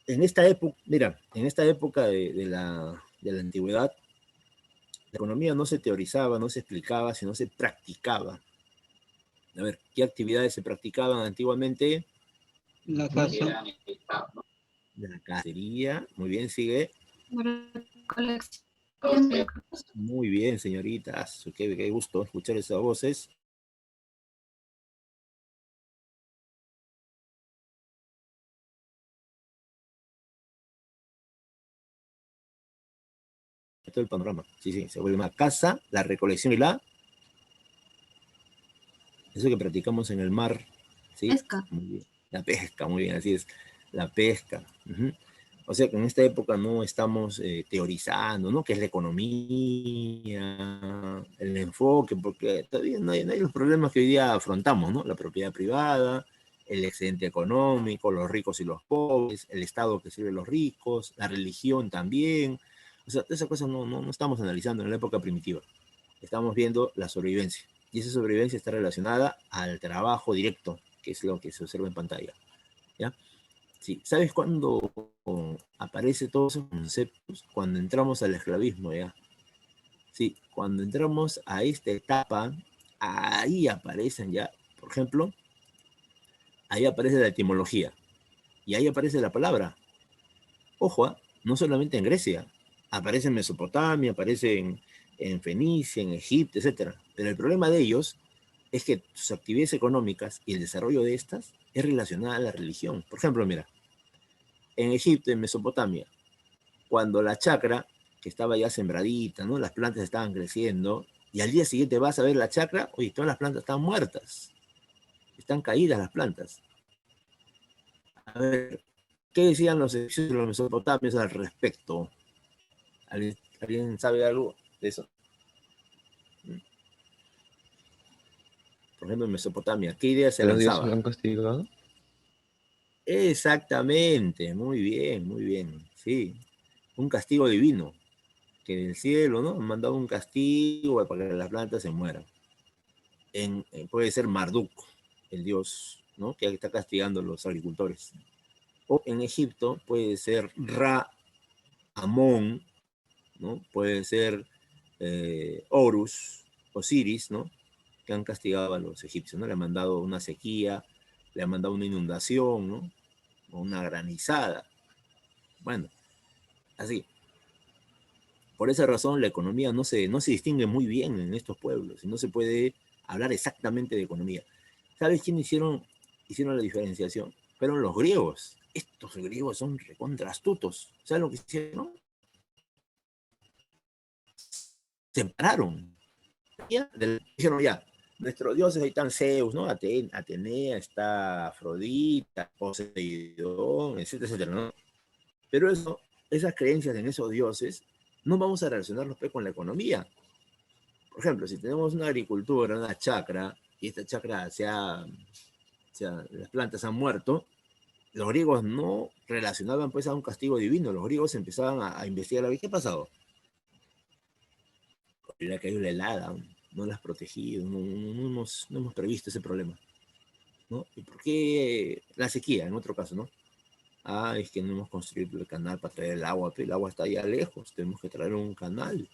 En esta época, mira, en esta época de la antigüedad, la economía no se teorizaba, no se explicaba, sino se practicaba. A ver, ¿qué actividades se practicaban antiguamente? La casa. La cacería, muy bien, sigue. Muy bien, señoritas, qué gusto escuchar esas voces. Todo el panorama. Sí, sí, se vuelve una casa, la recolección y eso que practicamos en el mar, ¿sí? Pesca. Muy bien. La pesca, muy bien, así es. La pesca. Uh-huh. O sea que en esta época no estamos teorizando, ¿no? ¿Qué es la economía? El enfoque, porque todavía no hay los problemas que hoy día afrontamos, ¿no? La propiedad privada, el excedente económico, los ricos y los pobres, el Estado que sirve a los ricos, la religión también. O sea, esas cosas no estamos analizando en la época primitiva. Estamos viendo la sobrevivencia. Y esa sobrevivencia está relacionada al trabajo directo, que es lo que se observa en pantalla. ¿Ya? Sí. ¿Sabes cuándo aparecen todos esos conceptos? Cuando entramos al esclavismo, ¿ya? Sí, cuando entramos a esta etapa, ahí aparecen ya, por ejemplo, ahí aparece la etimología. Y ahí aparece la palabra. Ojo, no solamente en Grecia, aparece en Mesopotamia, aparece en Fenicia, en Egipto, etc. Pero el problema de ellos es que sus actividades económicas y el desarrollo de estas es relacionada a la religión. Por ejemplo, mira, en Egipto, en Mesopotamia, cuando la chacra, que estaba ya sembradita, ¿no? Las plantas estaban creciendo, y al día siguiente vas a ver la chacra, oye, todas las plantas están muertas, están caídas las plantas. A ver, ¿qué decían los egipcios y los mesopotamios al respecto? ¿Alguien sabe algo de eso? Por ejemplo, en Mesopotamia, ¿qué idea se ¿Los dioses lo lanzaba? han castigado? Exactamente, muy bien, sí. Un castigo divino, que del cielo, ¿no? Han mandado un castigo para que las plantas se mueran. Puede ser Marduk, el dios, ¿no? Que está castigando a los agricultores. O en Egipto puede ser Ra, Amón, ¿no? Puede ser Horus, Osiris, ¿no? Que han castigado a los egipcios, ¿no? Le han mandado una sequía, le ha mandado una inundación, ¿no? O una granizada. Bueno, así. Por esa razón la economía no se distingue muy bien en estos pueblos y no se puede hablar exactamente de economía. ¿Sabes quién hicieron la diferenciación? Fueron los griegos. Estos griegos son recontra astutos. ¿Sabes lo que hicieron? Separaron. Dijeron ya, nuestros dioses ahí están Zeus, ¿no? Atenea, está Afrodita, Poseidón, etcétera, etcétera, ¿no? Pero esas creencias en esos dioses no vamos a relacionarlos con la economía. Por ejemplo, si tenemos una agricultura, una chacra, y esta chacra las plantas han muerto, los griegos no relacionaban pues a un castigo divino. Los griegos empezaban a investigar a ver qué ha pasado. Le ha caído la helada, no las has protegido, no hemos previsto ese problema, ¿no? ¿Y por qué la sequía, en otro caso, no? Es que no hemos construido el canal para traer el agua, pero el agua está allá lejos, tenemos que traer un canal.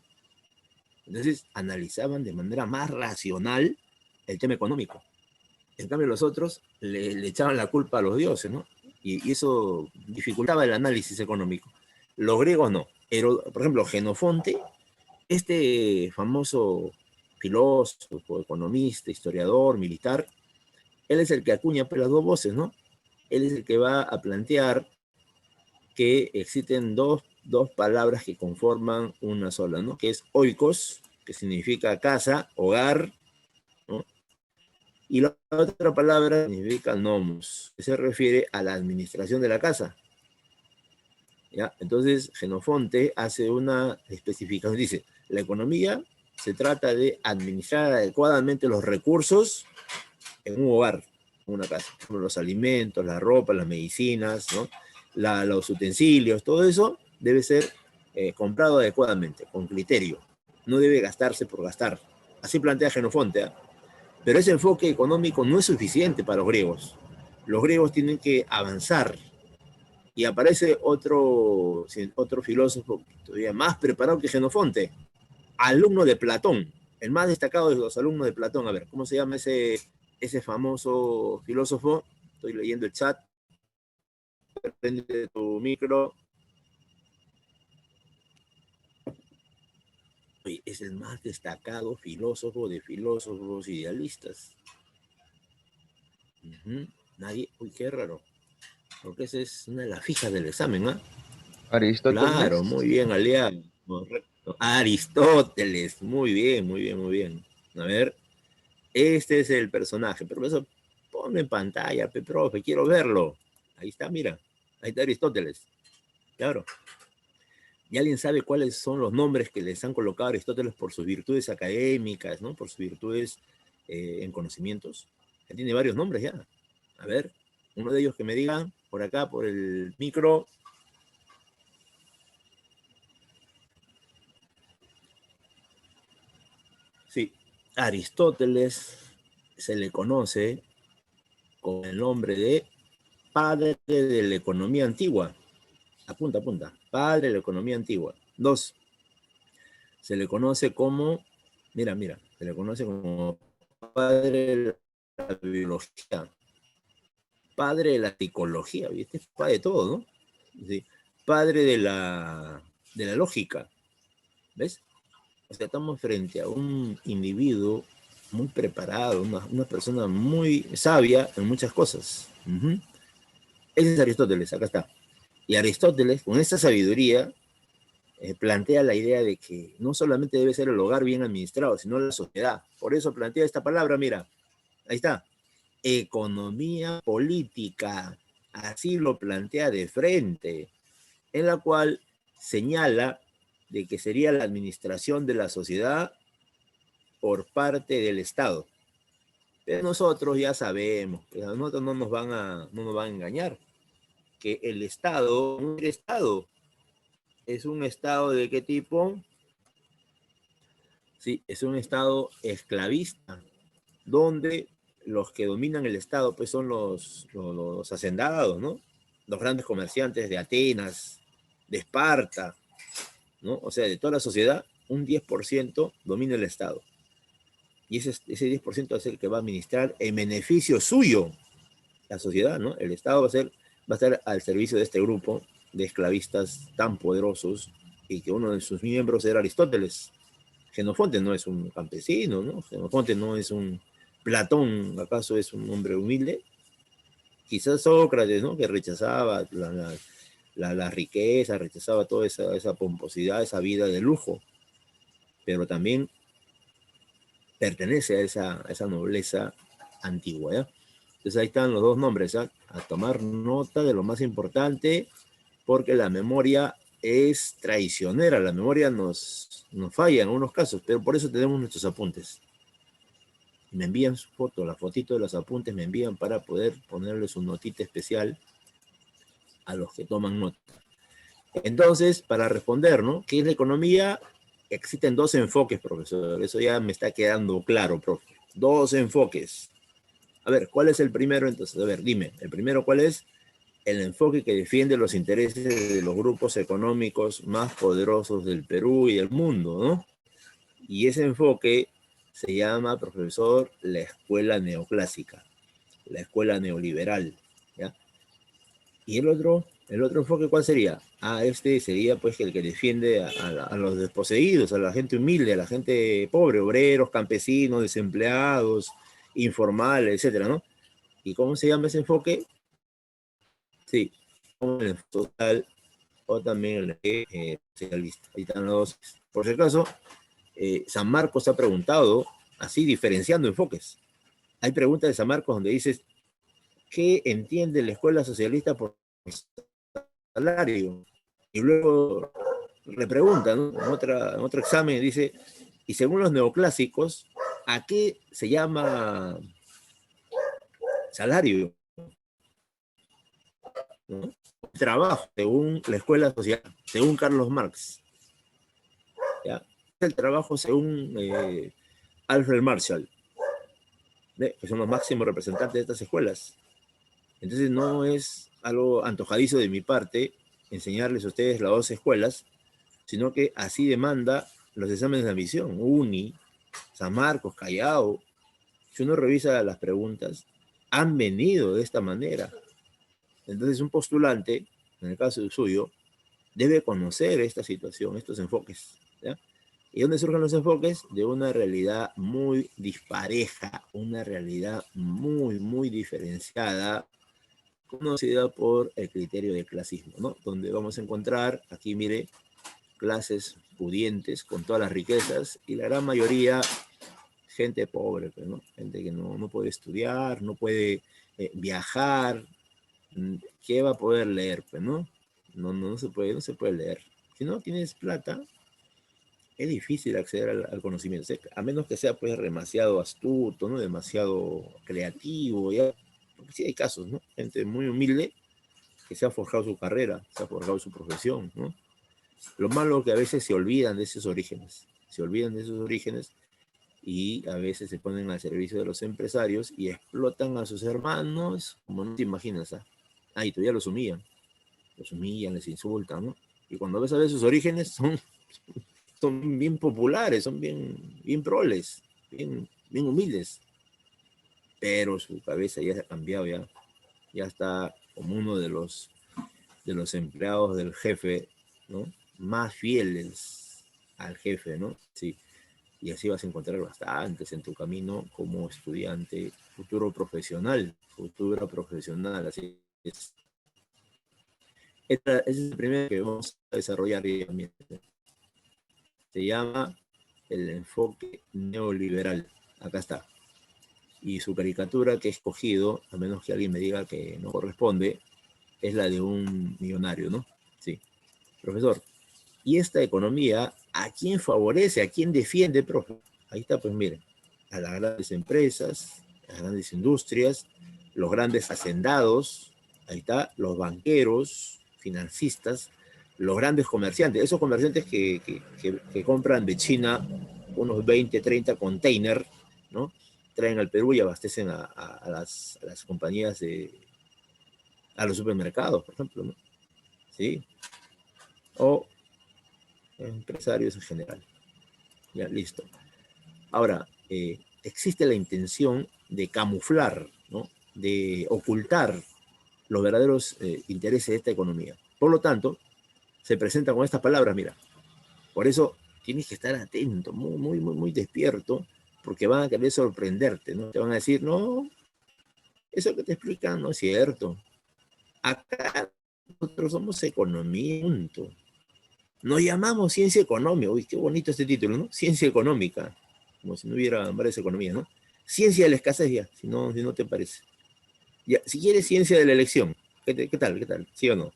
Entonces analizaban de manera más racional el tema económico. En cambio los otros le echaban la culpa a los dioses, ¿no? Y eso dificultaba el análisis económico. Los griegos no. Pero, por ejemplo, Jenofonte, este famoso filósofo, economista, historiador, militar, él es el que acuña pues, las dos voces, ¿no? Él es el que va a plantear que existen dos palabras que conforman una sola, ¿no? Que es oikos, que significa casa, hogar, ¿no? Y la otra palabra significa nomos, que se refiere a la administración de la casa. ¿Ya? Entonces, Jenofonte hace una especificación, dice, la economía se trata de administrar adecuadamente los recursos en un hogar, en una casa, como los alimentos, la ropa, las medicinas, ¿no? Los utensilios, todo eso debe ser comprado adecuadamente, con criterio. No debe gastarse por gastar. Así plantea Jenofonte, ¿eh? Pero ese enfoque económico no es suficiente para los griegos. Los griegos tienen que avanzar. Y aparece otro filósofo todavía más preparado que Jenofonte, alumno de Platón, el más destacado de los alumnos de Platón. A ver, ¿cómo se llama ese famoso filósofo? Estoy leyendo el chat. Prende tu micro. Es el más destacado filósofo de filósofos idealistas. Nadie, qué raro. Porque esa es una de las fijas del examen, ¿ah? Aristóteles. Claro, muy bien, aliado. Correcto. Aristóteles, muy bien, muy bien, muy bien. A ver, este es el personaje. Profesor, ponme en pantalla, profe, quiero verlo. Ahí está, mira. Ahí está Aristóteles. Claro. ¿Y alguien sabe cuáles son los nombres que les han colocado a Aristóteles por sus virtudes académicas, ¿no? Por sus virtudes en conocimientos? Él tiene varios nombres ya. A ver, uno de ellos que me digan por acá, por el micro. Sí, Aristóteles se le conoce con el nombre de padre de la economía antigua. Apunta, apunta. Padre de la economía antigua. 2. Se le conoce como, mira, se le conoce como padre de la biología, padre de la psicología, ¿viste? Padre de todo, ¿no? Sí. Padre de la lógica, ¿ves? O sea, estamos frente a un individuo muy preparado, una persona muy sabia en muchas cosas. Ese es Aristóteles, acá está. Y Aristóteles, con esta sabiduría, plantea la idea de que no solamente debe ser el hogar bien administrado, sino la sociedad. Por eso plantea esta palabra, mira, ahí está, economía política. Así lo plantea de frente, en la cual señala de que sería la administración de la sociedad por parte del Estado. Pero nosotros ya sabemos, que a nosotros no nos van a engañar, que el Estado, un Estado, es un Estado de qué tipo? Sí, es un Estado esclavista, donde los que dominan el Estado pues son los hacendados, ¿no? Los grandes comerciantes de Atenas, de Esparta, ¿no? O sea, de toda la sociedad, un 10% domina el Estado. Y ese 10% es el que va a administrar en beneficio suyo la sociedad, ¿no? El Estado va a estar al servicio de este grupo de esclavistas tan poderosos y que uno de sus miembros era Aristóteles. Xenofonte no es un campesino, ¿no? Xenofonte no es un Platón, ¿acaso es un hombre humilde? Quizás Sócrates, ¿no? Que rechazaba la riqueza, rechazaba toda esa pomposidad, esa vida de lujo, pero también pertenece a esa nobleza antigua, ¿ya? Entonces ahí están los dos nombres, ¿eh? A tomar nota de lo más importante, porque la memoria es traicionera, la memoria nos falla en unos casos, pero por eso tenemos nuestros apuntes. Me envían su foto, la fotito de los apuntes me envían para poder ponerle su notita especial a los que toman nota. Entonces, para responder, ¿no? ¿Qué es la economía? Existen dos enfoques, profesor. Eso ya me está quedando claro, profe. Dos enfoques. A ver, ¿cuál es el primero entonces? A ver, dime, ¿el primero cuál es? El enfoque que defiende los intereses de los grupos económicos más poderosos del Perú y del mundo, ¿no? Y ese enfoque se llama, profesor, la escuela neoclásica, la escuela neoliberal, ¿ya? Y el otro enfoque, ¿cuál sería? Ah, este sería pues el que defiende a los desposeídos, a la gente humilde, a la gente pobre, obreros, campesinos, desempleados, informales, etcétera, ¿no? ¿Y cómo se llama ese enfoque? Sí, como el enfoque social o también el socialista. Ahí están los dos. Por si acaso, San Marcos ha preguntado, así diferenciando enfoques. Hay preguntas de San Marcos donde dices, ¿qué entiende la escuela socialista por salario? Y luego le preguntan, ¿no? En otro examen dice, y según los neoclásicos, ¿a qué se llama salario? ¿No? Trabajo, según la escuela social, según Carlos Marx. ¿Ya? El trabajo según Alfred Marshall, ¿ve? Que son los máximos representantes de estas escuelas. Entonces no es algo antojadizo de mi parte enseñarles a ustedes las dos escuelas, sino que así demanda los exámenes de admisión, UNI, San Marcos, Callao. Si uno revisa las preguntas, han venido de esta manera. Entonces un postulante, en el caso suyo, debe conocer esta situación, estos enfoques, ¿ya? ¿Y dónde surgen los enfoques? De una realidad muy dispareja, una realidad muy diferenciada, conocida por el criterio del clasismo, ¿no? Donde vamos a encontrar, aquí mire, clases pudientes con todas las riquezas y la gran mayoría gente pobre, ¿no? Gente que no puede estudiar, no puede viajar, ¿qué va a poder leer? Pues, ¿no? No se puede leer. Si no tienes plata, es difícil acceder al conocimiento, a menos que sea pues demasiado astuto, ¿no? Demasiado creativo, ¿ya? Porque sí hay casos, ¿no? Gente muy humilde que se ha forjado su carrera, se ha forjado su profesión, ¿no? Lo malo es que a veces se olvidan de esos orígenes, y a veces se ponen al servicio de los empresarios y explotan a sus hermanos, como no te imaginas, ¿ah? Y todavía los humillan, les insultan, ¿no? Y cuando ves a ver sus orígenes, son bien populares, son bien proles, bien humildes, pero su cabeza ya se ha cambiado, ya está como uno de los empleados del jefe, ¿no? Más fieles al jefe, ¿no? Sí, y así vas a encontrar bastantes en tu camino como estudiante, futura profesional, así es. Ese es el primero que vamos a desarrollar. Se llama el enfoque neoliberal. Acá está. Y su caricatura que he escogido, a menos que alguien me diga que no corresponde, es la de un millonario, ¿no? Sí. Profesor, ¿y esta economía a quién favorece, a quién defiende, profe? Ahí está, pues miren, a las grandes empresas, a las grandes industrias, los grandes hacendados, ahí está, los banqueros, financistas, los grandes comerciantes, esos comerciantes que compran de China unos 20, 30 containers, ¿no? Traen al Perú y abastecen a las compañías a los supermercados, por ejemplo, ¿no? ¿Sí? O empresarios en general. Ya, listo. Ahora, existe la intención de camuflar, ¿no? de ocultar los verdaderos intereses de esta economía. Por lo tanto, se presenta con estas palabras, mira. Por eso tienes que estar atento, muy despierto, porque van a querer sorprenderte, ¿no? Te van a decir, no, eso que te explican no es cierto. Acá nosotros somos economía, punto. Nos llamamos ciencia económica. Uy, qué bonito este título, ¿no? Ciencia económica. Como si no hubiera varias economías, ¿no? Ciencia de la escasez, ya, si no te parece. Ya, si quieres ciencia de la elección, ¿qué tal? ¿Qué tal? ¿Sí o no?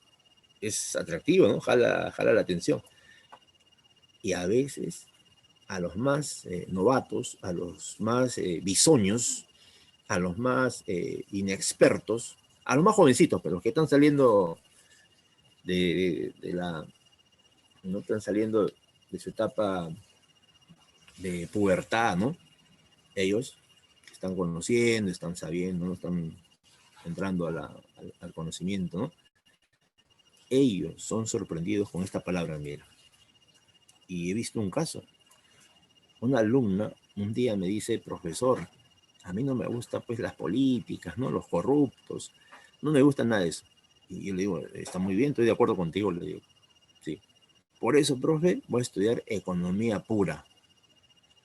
Es atractivo, ¿no? Jala la atención. Y a veces a los más novatos, a los más bisoños, a los más inexpertos, a los más jovencitos, pero los que están saliendo de la, no están saliendo de su etapa de pubertad, ¿no? Ellos están conociendo, están sabiendo, ¿no? Están entrando al conocimiento, ¿no? Ellos son sorprendidos con esta palabra, mira. Y he visto un caso. Una alumna un día me dice, profesor, a mí no me gustan pues las políticas, ¿no? Los corruptos, no me gusta nada de eso. Y yo le digo, está muy bien, estoy de acuerdo contigo, le digo. Sí. Por eso, profe, voy a estudiar economía pura.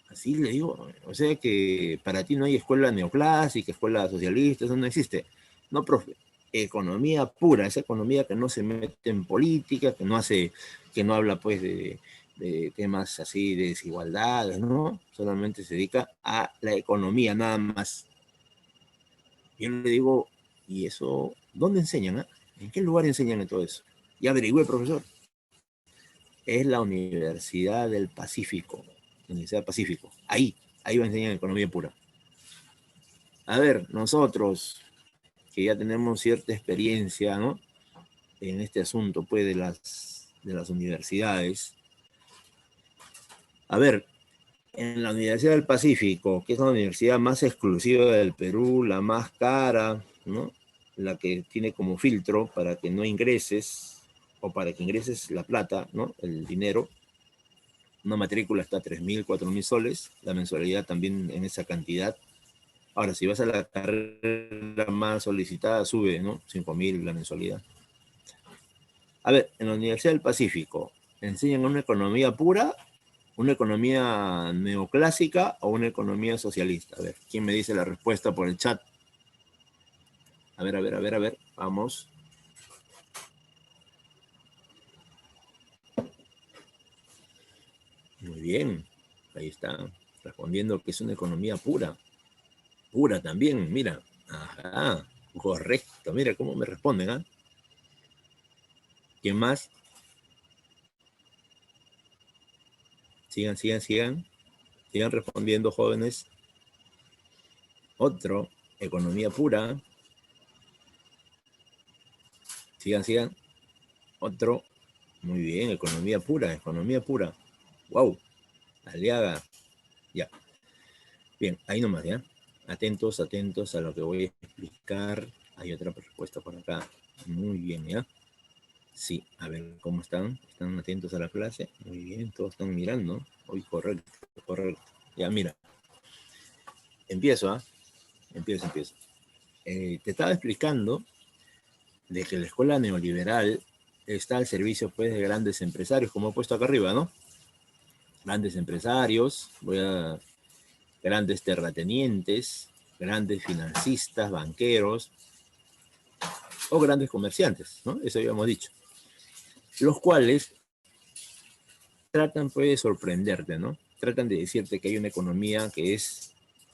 Así le digo, o sea que para ti no hay escuela neoclásica, escuela socialista, eso no existe. No, profe, economía pura, esa economía que no se mete en política, que no habla pues de temas así de desigualdades, ¿no? Solamente se dedica a la economía, nada más. Yo le digo, ¿y eso dónde enseñan? Ah? ¿En qué lugar enseñan todo eso? Y averigüé, profesor. Es la Universidad del Pacífico. Universidad del Pacífico. Ahí va a enseñar economía pura. A ver, nosotros que ya tenemos cierta experiencia, ¿no? En este asunto, pues, de las universidades. A ver, en la Universidad del Pacífico, que es la universidad más exclusiva del Perú, la más cara, ¿no? La que tiene como filtro para que no ingreses, o para que ingreses la plata, ¿no? El dinero. Una matrícula está a 3.000, 4.000 soles, la mensualidad también en esa cantidad. Ahora, si vas a la carrera más solicitada, sube, ¿no? 5.000 la mensualidad. A ver, en la Universidad del Pacífico, ¿enseñan una economía pura, una economía neoclásica o una economía socialista? A ver, ¿quién me dice la respuesta por el chat? A ver, vamos. Muy bien, ahí está, respondiendo que es una economía pura. Pura también, mira. Ajá, correcto, mira cómo me responden, ¿ah? ¿Quién más? Sigan respondiendo, jóvenes. Otro, economía pura. Sigan. Otro, muy bien, economía pura. Wow, Aliaga. Ya. Bien, ahí nomás, ¿ya? Atentos a lo que voy a explicar. Hay otra respuesta por acá. Muy bien, ¿ya? Sí, a ver cómo están. ¿Están atentos a la clase? Muy bien, todos están mirando. Uy, correcto. Ya, mira. Empiezo, ¿ah? Empiezo. Te estaba explicando de que la escuela neoliberal está al servicio, pues, de grandes empresarios, como he puesto acá arriba, ¿no? Grandes empresarios, grandes terratenientes, grandes financistas, banqueros o grandes comerciantes, ¿no? Eso habíamos dicho. Los cuales tratan, pues, de sorprenderte, ¿no? Tratan de decirte que hay una economía que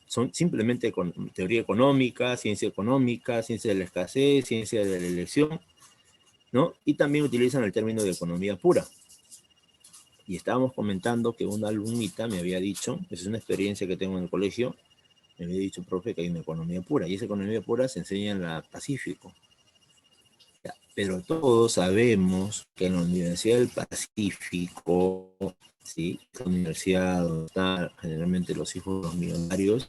son simplemente teoría económica, ciencia de la escasez, ciencia de la elección, ¿no? Y también utilizan el término de economía pura. Y estábamos comentando que una alumnita me había dicho, esa es una experiencia que tengo en el colegio, me había dicho, profe, que hay una economía pura, y esa economía pura se enseña en la Pacífico. Pero todos sabemos que en la Universidad del Pacífico, ¿sí? La universidad donde están generalmente los hijos de los millonarios,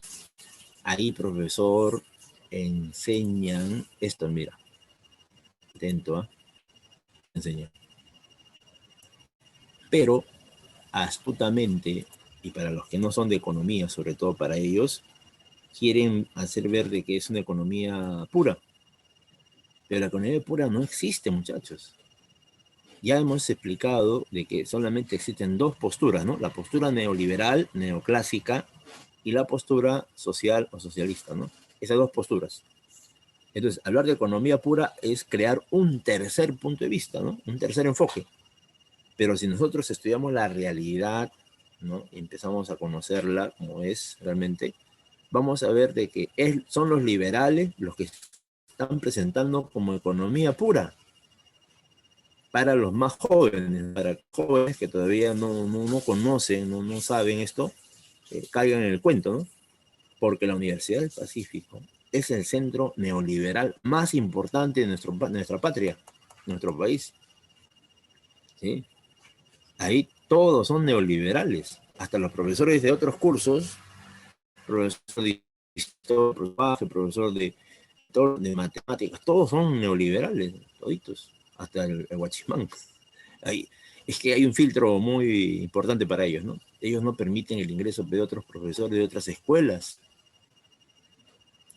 ahí, profesor, enseñan esto, mira, atento, ¿eh? Enseñan. Pero astutamente, y para los que no son de economía, sobre todo para ellos, quieren hacer ver de que es una economía pura. Pero la economía pura no existe, muchachos. Ya hemos explicado de que solamente existen dos posturas, ¿no? La postura neoliberal, neoclásica, y la postura social o socialista, ¿no? Esas dos posturas. Entonces, hablar de economía pura es crear un tercer punto de vista, ¿no? Un tercer enfoque. Pero si nosotros estudiamos la realidad, ¿no? Y empezamos a conocerla como es realmente, vamos a ver de que son los liberales los que están presentando como economía pura para los más jóvenes, para jóvenes que todavía no conocen, no saben esto, caigan en el cuento, ¿no? Porque la Universidad del Pacífico es el centro neoliberal más importante de nuestra patria, nuestro país. ¿Sí? Ahí todos son neoliberales, hasta los profesores de otros cursos, profesor de historia, profesor de matemáticas, todos son neoliberales, toditos, hasta el guachimán. Ahí, es que hay un filtro muy importante para ellos, ¿no? Ellos no permiten el ingreso de otros profesores de otras escuelas.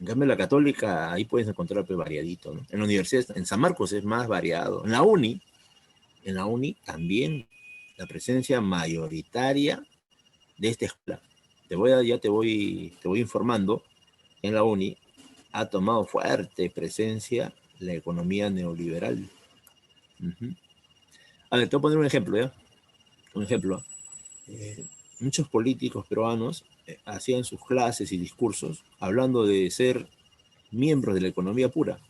En cambio, la católica, ahí puedes encontrar pues, variadito, ¿no? En la universidad, en San Marcos es más variado. En la uni también la presencia mayoritaria de esta escuela. Te voy informando, en la uni ha tomado fuerte presencia la economía neoliberal. A ver, te voy a poner un ejemplo, ¿ya? Un ejemplo. Muchos políticos peruanos hacían sus clases y discursos hablando de ser miembros de la economía pura.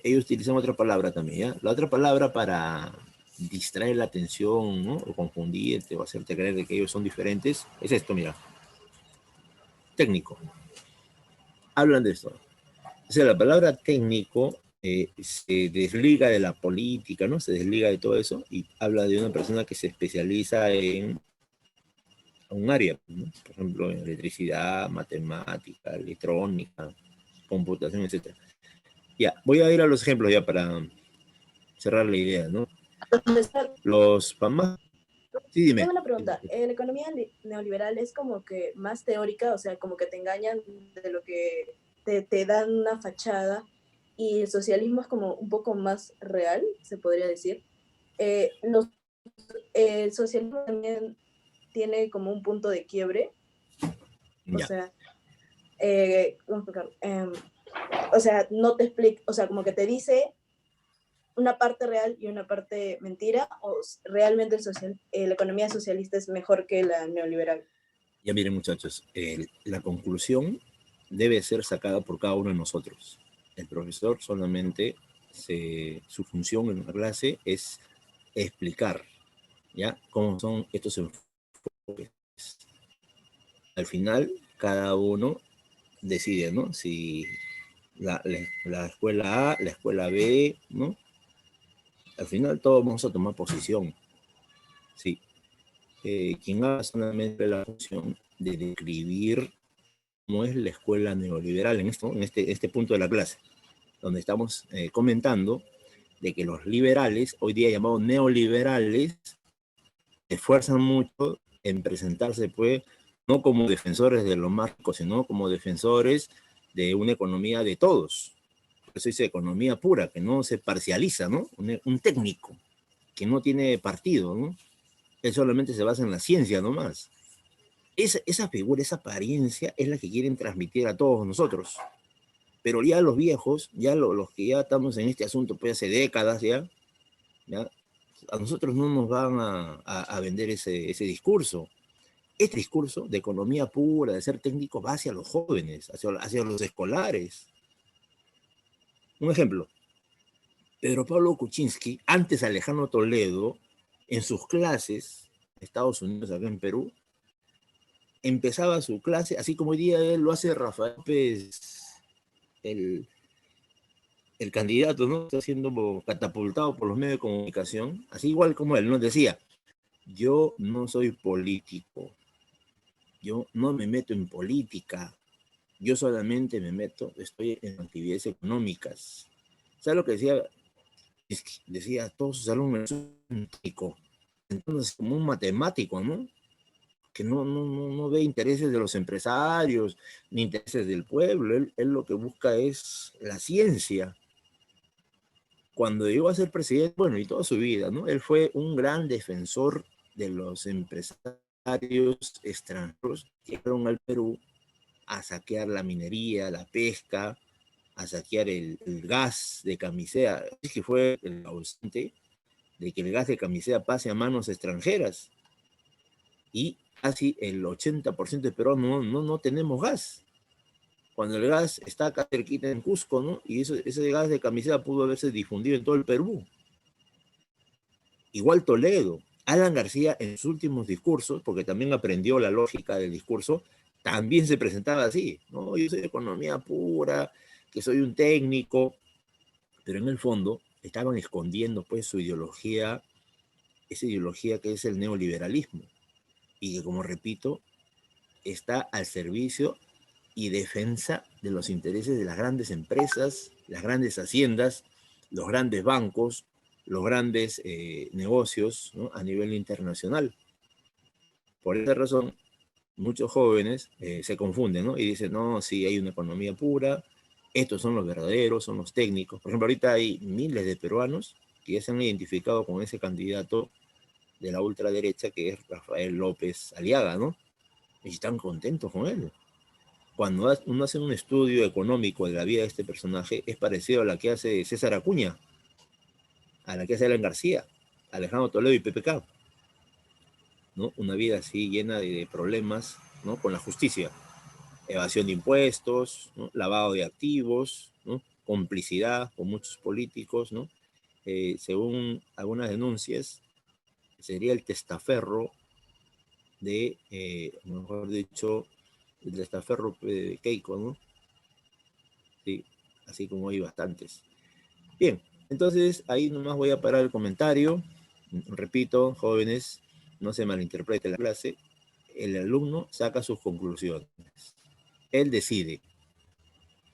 Ellos utilizan otra palabra también, ¿ya? La otra palabra para distraer la atención, ¿no? O confundirte o hacerte creer de que ellos son diferentes, es esto, mira. Técnico. Hablan de esto. O sea, la palabra técnico se desliga de la política, ¿no? Se desliga de todo eso y habla de una persona que se especializa en un área, ¿no? Por ejemplo, en electricidad, matemática, electrónica, computación, etc. Ya, voy a ir a los ejemplos ya para cerrar la idea, ¿no? Los más... Sí, dime. Tengo una pregunta. La economía neoliberal es como que más teórica, o sea, como que te engañan de lo que te dan una fachada, y el socialismo es como un poco más real, se podría decir. El socialismo también tiene como un punto de quiebre, o Ya. sea, ¿cómo explicar? O sea, no te explica, o sea, como que te dice una parte real y una parte mentira, o realmente la economía socialista es mejor que la neoliberal. Ya miren, muchachos, la conclusión debe ser sacada por cada uno de nosotros. El profesor solamente, su función en la clase es explicar, ¿ya? Cómo son estos enfoques. Al final, cada uno decide, ¿no? Si la escuela A, la escuela B, ¿no? Al final todos vamos a tomar posición, sí. Quien haga solamente la función de describir cómo es la escuela neoliberal en este punto de la clase, donde estamos comentando de que los liberales, hoy día llamados neoliberales, se esfuerzan mucho en presentarse, pues, no como defensores de los más ricos, sino como defensores de una economía de todos. Por eso dice economía pura, que no se parcializa, ¿no? Un técnico que no tiene partido, ¿no? Él solamente se basa en la ciencia nomás. Esa figura, esa apariencia es la que quieren transmitir a todos nosotros. Pero ya los viejos, ya los que ya estamos en este asunto pues hace décadas ya, a nosotros no nos van a vender ese discurso. Este discurso de economía pura, de ser técnico, va hacia los jóvenes, hacia los escolares. Un ejemplo, Pedro Pablo Kuczynski, antes Alejandro Toledo, en sus clases, en Estados Unidos, acá en Perú, empezaba su clase, así como hoy día él lo hace Rafael Pérez, el candidato, ¿no? Está siendo catapultado por los medios de comunicación, así igual como él, ¿no? Decía, yo no soy político, yo no me meto en política, yo solamente estoy en actividades económicas. ¿Sabes lo que decía? Es que decía, todos sus alumnos son técnicos, entonces como un matemático, ¿no? que no ve intereses de los empresarios, ni intereses del pueblo. Él lo que busca es la ciencia. Cuando llegó a ser presidente, bueno, y toda su vida, ¿no? Él fue un gran defensor de los empresarios extranjeros que fueron al Perú a saquear la minería, la pesca, a saquear el gas de camisea. Es que fue el causante de que el gas de camisea pase a manos extranjeras. Y casi el 80% de peruanos no tenemos gas. Cuando el gas está acá cerquita en Cusco, ¿no? Y ese gas de camisea pudo haberse difundido en todo el Perú. Igual Toledo. Alan García en sus últimos discursos, porque también aprendió la lógica del discurso, también se presentaba así, ¿no? Yo soy de economía pura, que soy un técnico, pero en el fondo estaban escondiendo pues su ideología, esa ideología que es el neoliberalismo, y que, como repito, está al servicio y defensa de los intereses de las grandes empresas, las grandes haciendas, los grandes bancos, los grandes negocios, ¿no? A nivel internacional. Por esa razón, muchos jóvenes se confunden, ¿no? Y dicen, no, sí, hay una economía pura, estos son los verdaderos, son los técnicos. Por ejemplo, ahorita hay miles de peruanos que ya se han identificado con ese candidato de la ultraderecha que es Rafael López Aliaga, ¿no? Y están contentos con él. Cuando uno hace un estudio económico de la vida de este personaje, es parecido a la que hace César Acuña, a la que hace Alan García, Alejandro Toledo y PPK, ¿no? Una vida así llena de problemas, ¿no? Con la justicia. Evasión de impuestos, ¿no? Lavado de activos, ¿no? Complicidad con muchos políticos, ¿no? Según algunas denuncias, sería el testaferro de, mejor dicho, el testaferro de Keiko, ¿no? Sí, así como hay bastantes. Bien, entonces ahí nomás voy a parar el comentario. Repito, jóvenes, no se malinterprete la clase. El alumno saca sus conclusiones. Él decide.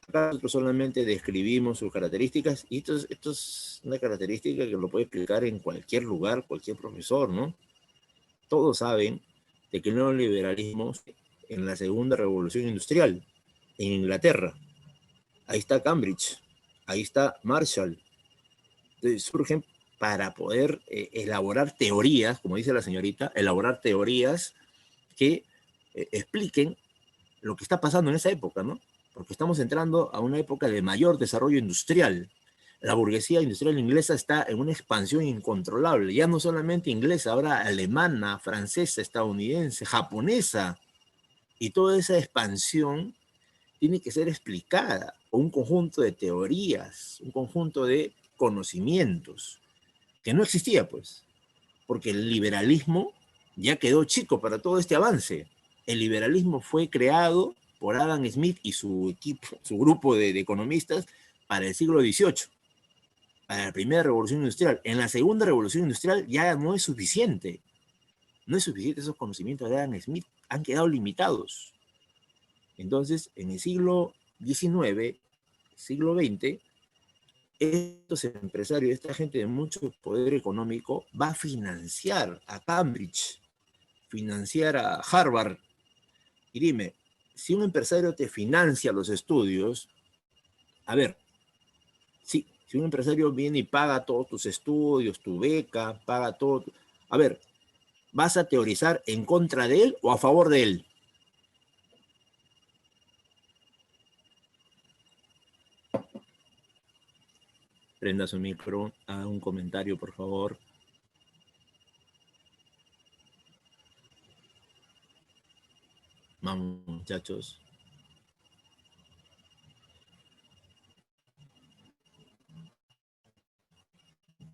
Acá nosotros solamente describimos sus características y esto es una característica que lo puede explicar en cualquier lugar, cualquier profesor, ¿no? Todos saben de que el neoliberalismo en la segunda revolución industrial en Inglaterra. Ahí está Cambridge, ahí está Marshall. Entonces surgen para poder elaborar teorías, como dice la señorita, elaborar teorías que expliquen lo que está pasando en esa época, ¿no? Porque estamos entrando a una época de mayor desarrollo industrial. La burguesía industrial inglesa está en una expansión incontrolable, ya no solamente inglesa, ahora alemana, francesa, estadounidense, japonesa, y toda esa expansión tiene que ser explicada con un conjunto de teorías, un conjunto de conocimientos, que no existía, pues, porque el liberalismo ya quedó chico para todo este avance. El liberalismo fue creado por Adam Smith y su equipo, su grupo de economistas para el siglo XVIII, para la primera revolución industrial. En la segunda revolución industrial ya no es suficiente. No es suficiente, esos conocimientos de Adam Smith han quedado limitados. Entonces, en el siglo XIX, siglo XX, estos empresarios, esta gente de mucho poder económico, va a financiar a Cambridge, financiar a Harvard. Y dime, si un empresario te financia los estudios, a ver, sí, si un empresario viene y paga todos tus estudios, tu beca, paga todo, a ver, ¿vas a teorizar en contra de él o a favor de él? Prenda su micro, haga un comentario, por favor. Vamos, muchachos.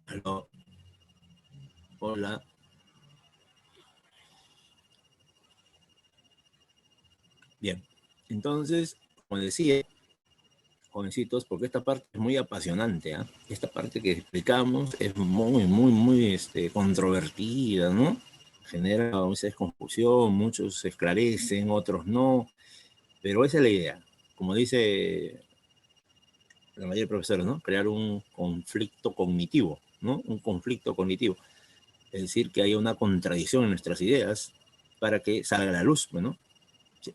Aló. Hola. Bien. Entonces, como decía, jovencitos, porque esta parte es muy apasionante, ¿eh? Esta parte que explicamos es muy controvertida, ¿no? Genera a veces confusión, muchos se esclarecen, otros no, pero esa es la idea. Como dice la mayoría de profesores, ¿no? Crear un conflicto cognitivo, ¿no? Un conflicto cognitivo. Es decir, que haya una contradicción en nuestras ideas para que salga a la luz, bueno,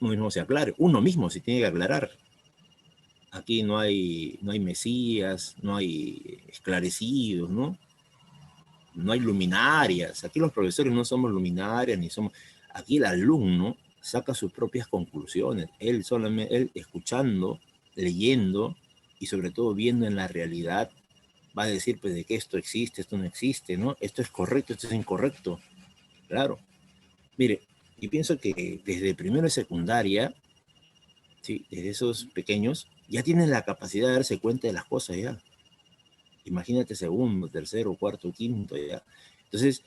uno mismo se aclare, uno mismo se tiene que aclarar. Aquí no hay mesías, no hay esclarecidos, ¿no? No hay luminarias. Aquí los profesores no somos luminarias, ni somos... Aquí el alumno saca sus propias conclusiones. Él solamente, él escuchando, leyendo y sobre todo viendo en la realidad, va a decir pues de que esto existe, esto no existe, ¿no? Esto es correcto, esto es incorrecto. Claro. Mire, yo pienso que desde primero de secundaria, ¿sí? Desde esos pequeños, ya tienen la capacidad de darse cuenta de las cosas ya. Imagínate segundo, tercero, cuarto, quinto ya. Entonces,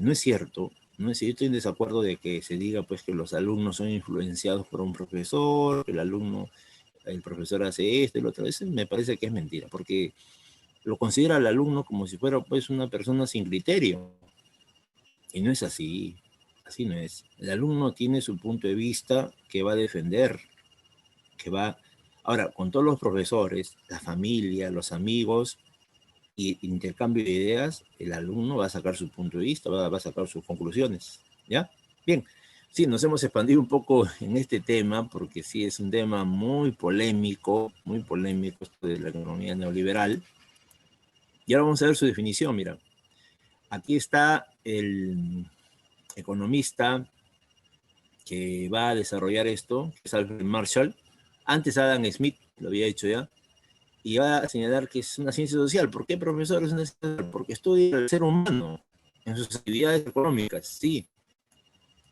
no es cierto, no es cierto. Yo estoy en desacuerdo de que se diga pues que los alumnos son influenciados por un profesor, que el profesor hace esto y lo otro. Eso me parece que es mentira, porque lo considera al alumno como si fuera pues una persona sin criterio. Y no es así, así no es. El alumno tiene su punto de vista que va a defender, que va... Ahora, con todos los profesores, la familia, los amigos y intercambio de ideas, el alumno va a sacar su punto de vista, va a sacar sus conclusiones, ¿ya? Bien, sí, nos hemos expandido un poco en este tema, porque sí es un tema muy polémico esto de la economía neoliberal. Y ahora vamos a ver su definición, mira. Aquí está el economista que va a desarrollar esto, que es Alfred Marshall. Antes Adam Smith lo había hecho ya, y va a señalar que es una ciencia social. ¿Por qué, profesor, es una ciencia social? Porque estudia al ser humano en sus actividades económicas, sí.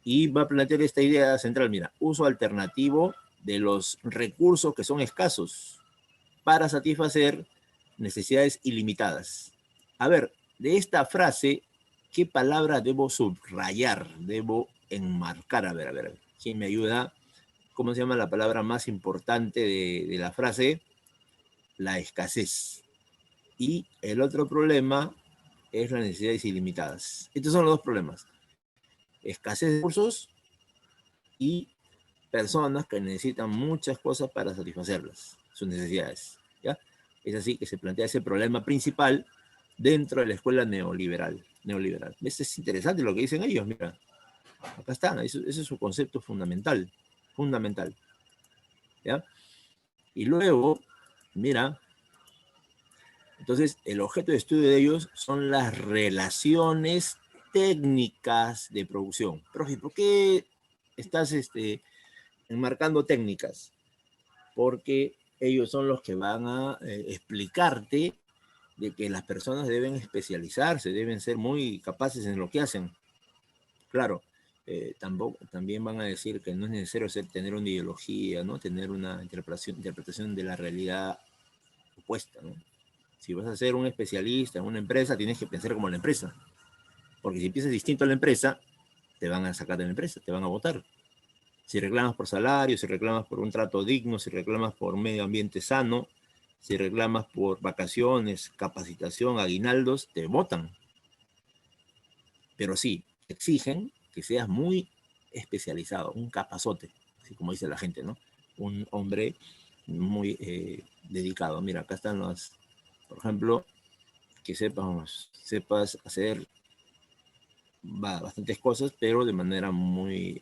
Y va a plantear esta idea central, mira, uso alternativo de los recursos que son escasos para satisfacer necesidades ilimitadas. A ver, de esta frase, ¿qué palabra debo subrayar? Debo enmarcar. A ver, ¿quién me ayuda? ¿Cómo se llama la palabra más importante de la frase? La escasez. Y el otro problema es las necesidades ilimitadas. Estos son los dos problemas. Escasez de recursos y personas que necesitan muchas cosas para satisfacerlas, sus necesidades. ¿Ya? Es así que se plantea ese problema principal dentro de la escuela neoliberal. ¿Ves? Es interesante lo que dicen ellos, mira. Acá está, ese es su concepto fundamental. ¿Ya? Y luego, mira, entonces el objeto de estudio de ellos son las relaciones técnicas de producción. Profe, ¿por qué estás enmarcando técnicas? Porque ellos son los que van a explicarte de que las personas deben especializarse, deben ser muy capaces en lo que hacen. Claro, también van a decir que no es necesario tener una ideología, ¿no? Tener una interpretación de la realidad opuesta, ¿no? Si vas a ser un especialista en una empresa, tienes que pensar como la empresa. Porque si piensas distinto a la empresa, te van a sacar de la empresa, te van a votar. Si reclamas por salario, si reclamas por un trato digno, si reclamas por un medio ambiente sano, si reclamas por vacaciones, capacitación, aguinaldos, te votan. Pero sí, exigen que seas muy especializado, un capazote, así como dice la gente, ¿no? Un hombre muy dedicado. Mira, acá están los, por ejemplo, que sepas hacer bastantes cosas, pero de manera muy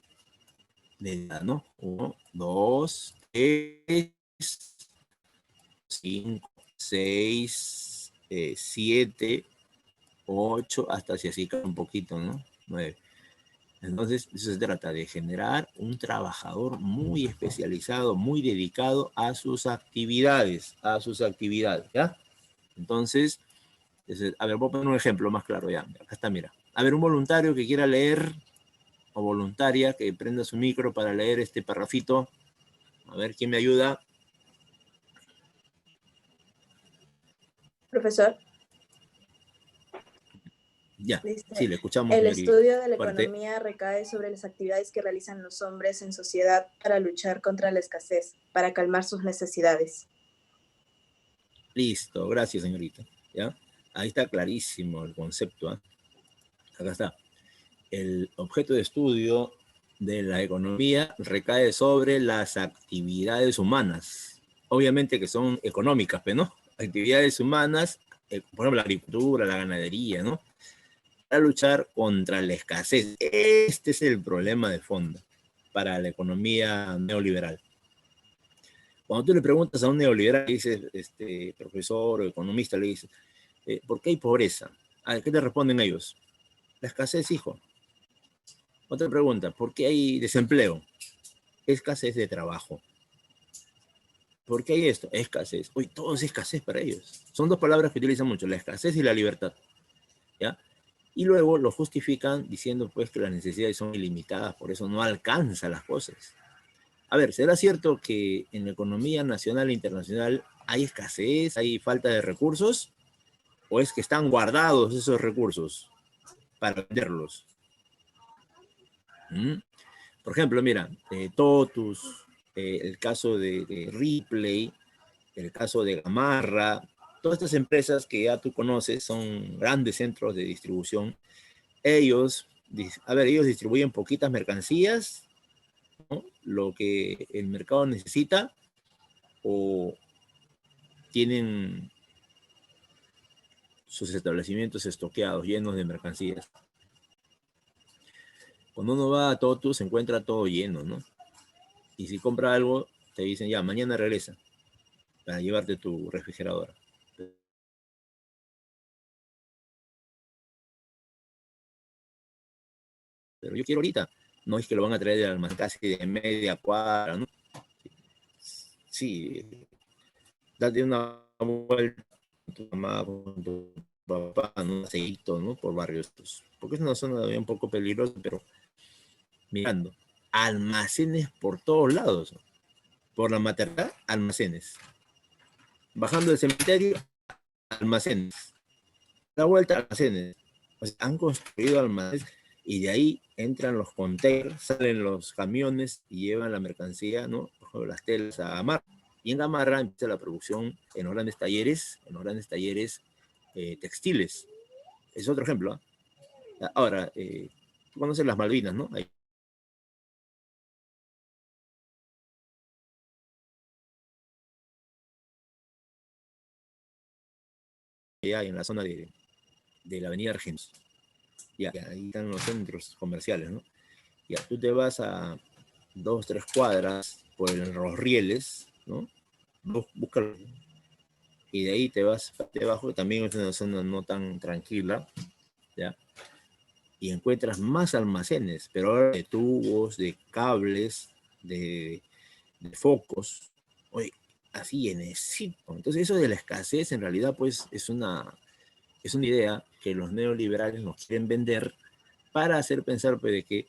dedicada, ¿no? 1, 2, 3, 5, 6, 7, 8, hasta si así cae un poquito, ¿no? 9. Entonces, eso se trata de generar un trabajador muy especializado, muy dedicado a sus actividades, ¿ya? Entonces, a ver, voy a poner un ejemplo más claro ya. Acá está, mira. A ver, un voluntario que quiera leer, o voluntaria que prenda su micro para leer este parrafito. A ver, ¿quién me ayuda? Profesor. Ya, Dice, sí, le escuchamos. el estudio de la Fuerte. economía recae sobre las actividades que realizan los hombres en sociedad para luchar contra la escasez, para calmar sus necesidades. Listo, gracias, señorita. ¿Ya? Ahí está clarísimo el concepto. ¿Eh? Acá está. El objeto de estudio de la economía recae sobre las actividades humanas. Obviamente que son económicas, pero ¿no? Actividades humanas, por ejemplo, la agricultura, la ganadería, ¿no? para luchar contra la escasez. Este es el problema de fondo para la economía neoliberal. Cuando tú le preguntas a un neoliberal, le dices, profesor o economista, le dices, ¿por qué hay pobreza? ¿Qué te responden ellos? La escasez, hijo. Otra pregunta, ¿por qué hay desempleo? Escasez de trabajo. ¿Por qué hay esto? Escasez. Hoy todo es escasez para ellos. Son dos palabras que utilizan mucho, la escasez y la libertad. ¿Ya? Y luego lo justifican diciendo pues que las necesidades son ilimitadas, por eso no alcanza las cosas. A ver, ¿será cierto que en la economía nacional e internacional hay escasez, hay falta de recursos? ¿O es que están guardados esos recursos para venderlos? ¿Mm? Por ejemplo, mira, Totus, el caso de Ripley, el caso de Gamarra, todas estas empresas que ya tú conoces son grandes centros de distribución. Ellos, ellos distribuyen poquitas mercancías, ¿no? Lo que el mercado necesita, o tienen sus establecimientos estoqueados, llenos de mercancías. Cuando uno va a Totus se encuentra todo lleno, ¿no? Y si compra algo, te dicen, ya, mañana regresa para llevarte tu refrigeradora. Pero yo quiero ahorita. No es que lo van a traer del almacén casi de media cuadra, ¿no? Sí, date una vuelta con tu mamá, con tu papá, ¿no? Un aceito, ¿no? Por barrios. Porque es una zona todavía un poco peligrosa, pero mirando, almacenes por todos lados, ¿no? Por la maternidad, almacenes. Bajando del cementerio, almacenes. La vuelta, almacenes. O sea, han construido almacenes y de ahí entran los containers, salen los camiones y llevan la mercancía, ¿no? Por ejemplo, las telas a Gamarra. Y en Gamarra empieza la producción en los grandes talleres textiles. Es otro ejemplo, ¿eh? Ahora, tú conoces las Malvinas, ¿no? Ahí en la zona de la avenida Argentina. Ya, ahí están los centros comerciales, ¿no? Ya, tú te vas a 2, 3 cuadras por los rieles, ¿no? Búscalo. Y de ahí te vas debajo, que también es una zona no tan tranquila, ¿ya? Y encuentras más almacenes, pero ahora de tubos, de cables, de focos. Oye, así en ese. Entonces eso de la escasez en realidad pues es una idea que los neoliberales nos quieren vender para hacer pensar pues, de que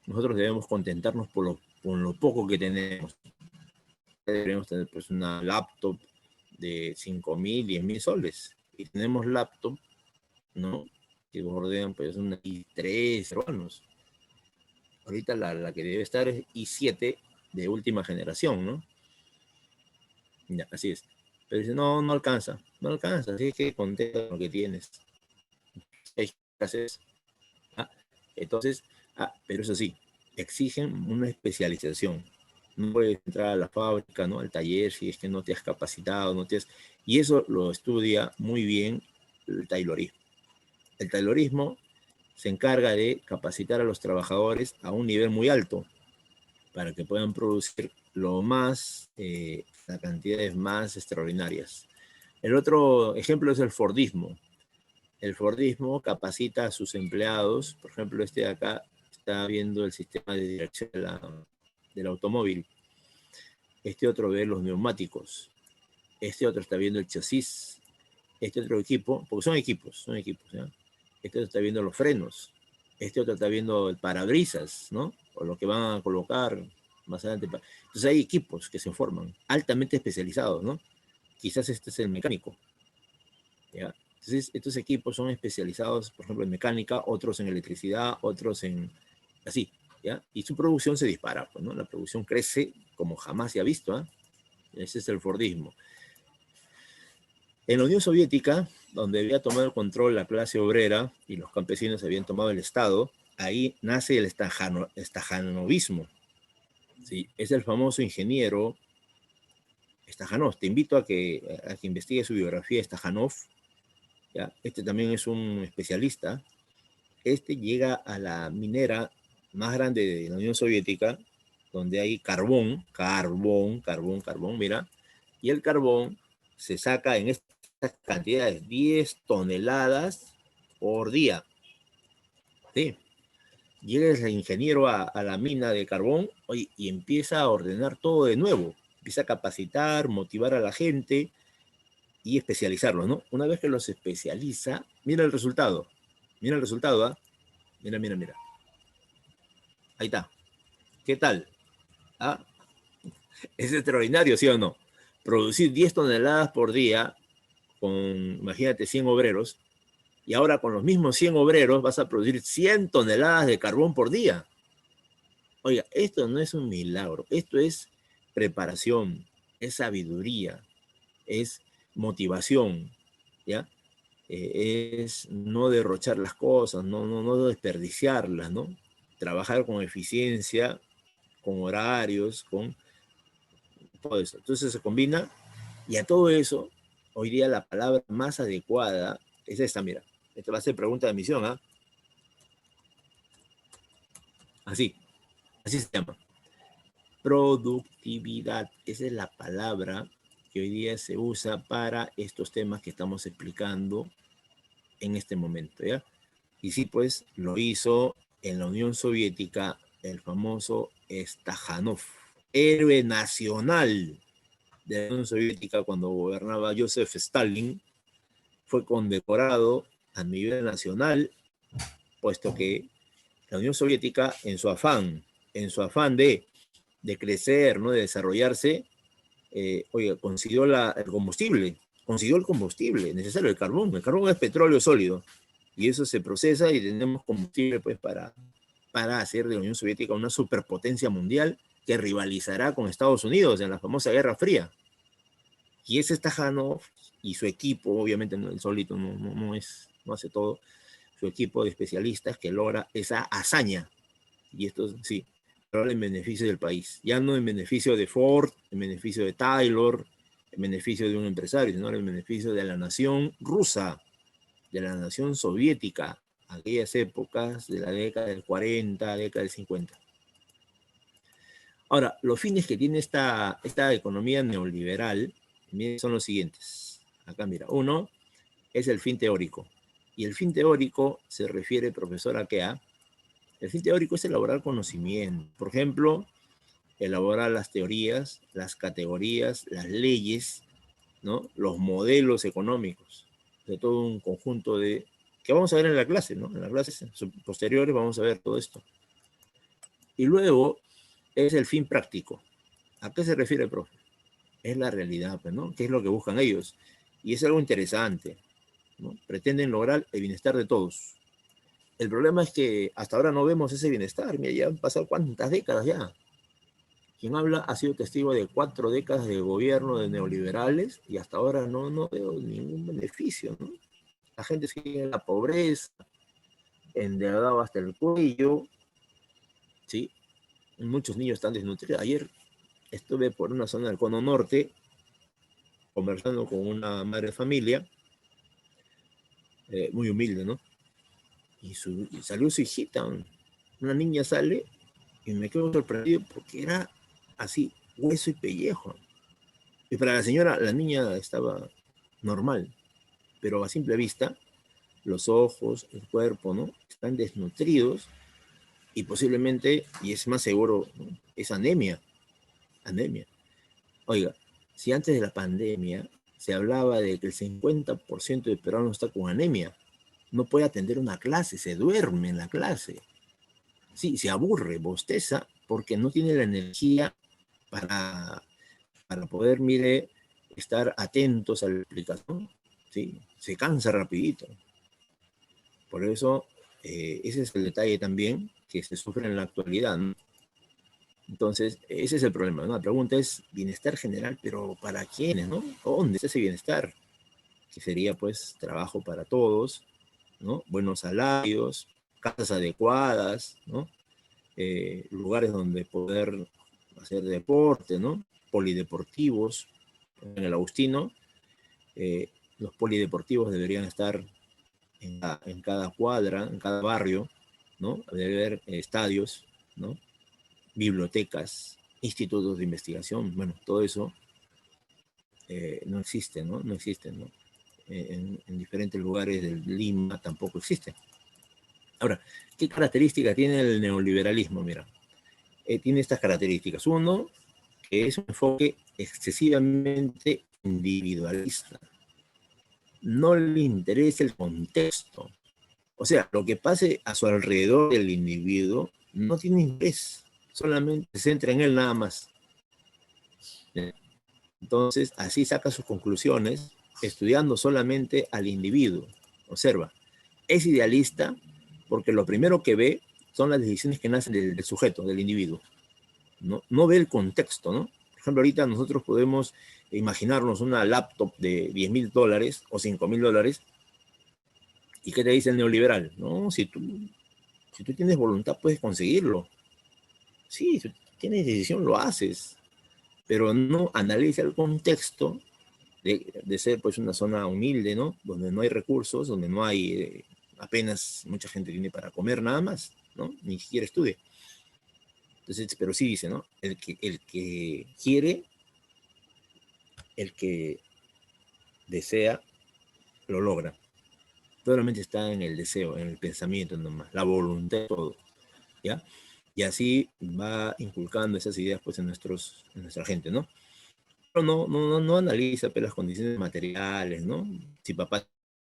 nosotros debemos contentarnos con lo poco que tenemos. Deberíamos tener pues una laptop de 5.000, 10.000 soles. Y tenemos laptop, ¿no? Que bordean pues una i3, hermanos. Ahorita la que debe estar es i7 de última generación, ¿no? Ya, así es. Pero dice, no, no alcanza, así que contenta con lo que tienes. Hay escasez. Entonces, pero eso sí, exigen una especialización. No puedes entrar a la fábrica, ¿no? Al taller, si es que no te has capacitado, no te has... Y eso lo estudia muy bien el taylorismo. El taylorismo se encarga de capacitar a los trabajadores a un nivel muy alto para que puedan producir las cantidades más extraordinarias. El otro ejemplo es el Fordismo. El Fordismo capacita a sus empleados, por ejemplo, este de acá está viendo el sistema de dirección del automóvil, este otro ve los neumáticos, este otro está viendo el chasis, este otro equipo, porque son equipos, ¿ya? Este otro está viendo los frenos, este otro está viendo el parabrisas, ¿no? O lo que van a colocar más adelante. Entonces hay equipos que se forman, altamente especializados, ¿no? Quizás este es el mecánico, ¿ya? Entonces, estos equipos son especializados, por ejemplo, en mecánica, otros en electricidad, otros en así, ¿ya? Y su producción se dispara, pues, ¿no? La producción crece como jamás se ha visto, ¿eh? Ese es el Fordismo. En la Unión Soviética, donde había tomado el control la clase obrera y los campesinos habían tomado el Estado, ahí nace el estajanovismo. ¿Sí? Es el famoso ingeniero Stajanov. Te invito a que investigue su biografía, Stajanov. ¿Ya? Este también es un especialista este llega a la minera más grande de la Unión Soviética, donde hay carbón, mira, y el carbón se saca en estas cantidades, 10 toneladas por día. Sí. Llega el ingeniero a la mina de carbón, oye, y empieza a ordenar todo de nuevo. Empieza a capacitar, motivar a la gente y especializarlos, ¿no? Una vez que los especializa, mira el resultado. Mira el resultado, ¿ah? Mira, mira, mira. Ahí está. ¿Qué tal? ¿Ah? Es extraordinario, ¿sí o no? Producir 10 toneladas por día con, imagínate, 100 obreros, y ahora con los mismos 100 obreros vas a producir 100 toneladas de carbón por día. Oiga, esto no es un milagro, esto es preparación, es sabiduría, es motivación, ¿ya? Es no derrochar las cosas, no desperdiciarlas, ¿no? Trabajar con eficiencia, con horarios, con todo eso. Entonces se combina y a todo eso, hoy día la palabra más adecuada es esta, mira. Esta va a ser pregunta de misión, ¿ah? Así, así se llama. Productividad. Esa es la palabra que hoy día se usa para estos temas que estamos explicando en este momento, ¿ya? Y sí, pues lo hizo en la Unión Soviética el famoso Stakhanov, héroe nacional de la Unión Soviética cuando gobernaba Joseph Stalin, fue condecorado a nivel nacional, puesto que la Unión Soviética, en su afán de crecer, ¿no? De desarrollarse, oiga, consiguió el combustible necesario, el carbón. El carbón es petróleo sólido y eso se procesa y tenemos combustible pues para hacer de la Unión Soviética una superpotencia mundial que rivalizará con Estados Unidos en la famosa Guerra Fría. Y ese Stakhanov y su equipo, obviamente el solito no hace todo, su equipo de especialistas que logra esa hazaña. Y esto sí, en beneficio del país. Ya no en beneficio de Ford, en beneficio de Taylor, en beneficio de un empresario, sino en beneficio de la nación rusa, de la nación soviética, aquellas épocas de la década del 40, década del 50. Ahora, los fines que tiene esta economía neoliberal son los siguientes. Acá mira, uno es el fin teórico. Y el fin teórico se refiere, profesor, ¿a qué? El fin teórico es elaborar conocimiento. Por ejemplo, elaborar las teorías, las categorías, las leyes, ¿no? Los modelos económicos, de todo un conjunto de... que vamos a ver en la clase, ¿no? En las clases posteriores vamos a ver todo esto. Y luego es el fin práctico. ¿A qué se refiere, profe? Es la realidad, pues, ¿no? ¿Qué es lo que buscan ellos? Y es algo interesante, ¿no? Pretenden lograr el bienestar de todos. El problema es que hasta ahora no vemos ese bienestar. Mira, ya han pasado cuántas décadas ya. Quien habla ha sido testigo de 4 décadas de gobierno de neoliberales y hasta ahora no veo ningún beneficio, ¿no? La gente sigue en la pobreza, endeudado hasta el cuello, ¿sí? Muchos niños están desnutridos. Ayer estuve por una zona del Cono Norte conversando con una madre de familia, muy humilde, ¿no? Y salió su hijita, una niña sale y me quedo sorprendido porque era así, hueso y pellejo. Y para la señora, la niña estaba normal, pero a simple vista, los ojos, el cuerpo, ¿no? Están desnutridos y posiblemente, y es más seguro, ¿no? Es anemia. Oiga, si antes de la pandemia se hablaba de que el 50% de peruanos está con anemia, no puede atender una clase, se duerme en la clase. Sí, se aburre, bosteza, porque no tiene la energía para poder, mire, estar atentos a la explicación. Sí, se cansa rapidito. Por eso, ese es el detalle también que se sufre en la actualidad, ¿no? Entonces, ese es el problema, ¿no? La pregunta es bienestar general, pero ¿para quiénes, no? ¿Dónde está ese bienestar? Que sería, pues, trabajo para todos, ¿no? Buenos salarios, casas adecuadas, ¿no? Lugares donde poder hacer deporte, ¿no? Polideportivos. En el Agustino, los polideportivos deberían estar en cada cuadra, en cada barrio, ¿no? Debe haber estadios, ¿no? Bibliotecas, institutos de investigación, bueno, todo eso no existe, ¿no? No existe, ¿no? En diferentes lugares de Lima tampoco existe. Ahora, ¿qué características tiene el neoliberalismo? Mira, tiene estas características. Uno, que es un enfoque excesivamente individualista. No le interesa el contexto. O sea, lo que pase a su alrededor del individuo no tiene interés, solamente se centra en él nada más. Entonces, así saca sus conclusiones, estudiando solamente al individuo. Observa, es idealista porque lo primero que ve son las decisiones que nacen del sujeto, del individuo. No ve el contexto, ¿no? Por ejemplo, ahorita nosotros podemos imaginarnos una laptop de $10,000 o $5,000. ¿Y qué te dice el neoliberal? No, si tú tienes voluntad, puedes conseguirlo. Sí, si tienes decisión, lo haces. Pero no analiza el contexto de ser pues una zona humilde, ¿no? Donde no hay recursos, donde no hay, apenas mucha gente tiene para comer nada más, ¿no? Ni siquiera estudia. Entonces, pero sí dice, ¿no? El que quiere, el que desea, lo logra. Solamente está en el deseo, en el pensamiento nomás, la voluntad, todo, ¿ya? Y así va inculcando esas ideas pues en nuestra gente, ¿no? Pero no analiza pues, las condiciones materiales, ¿no? Si papá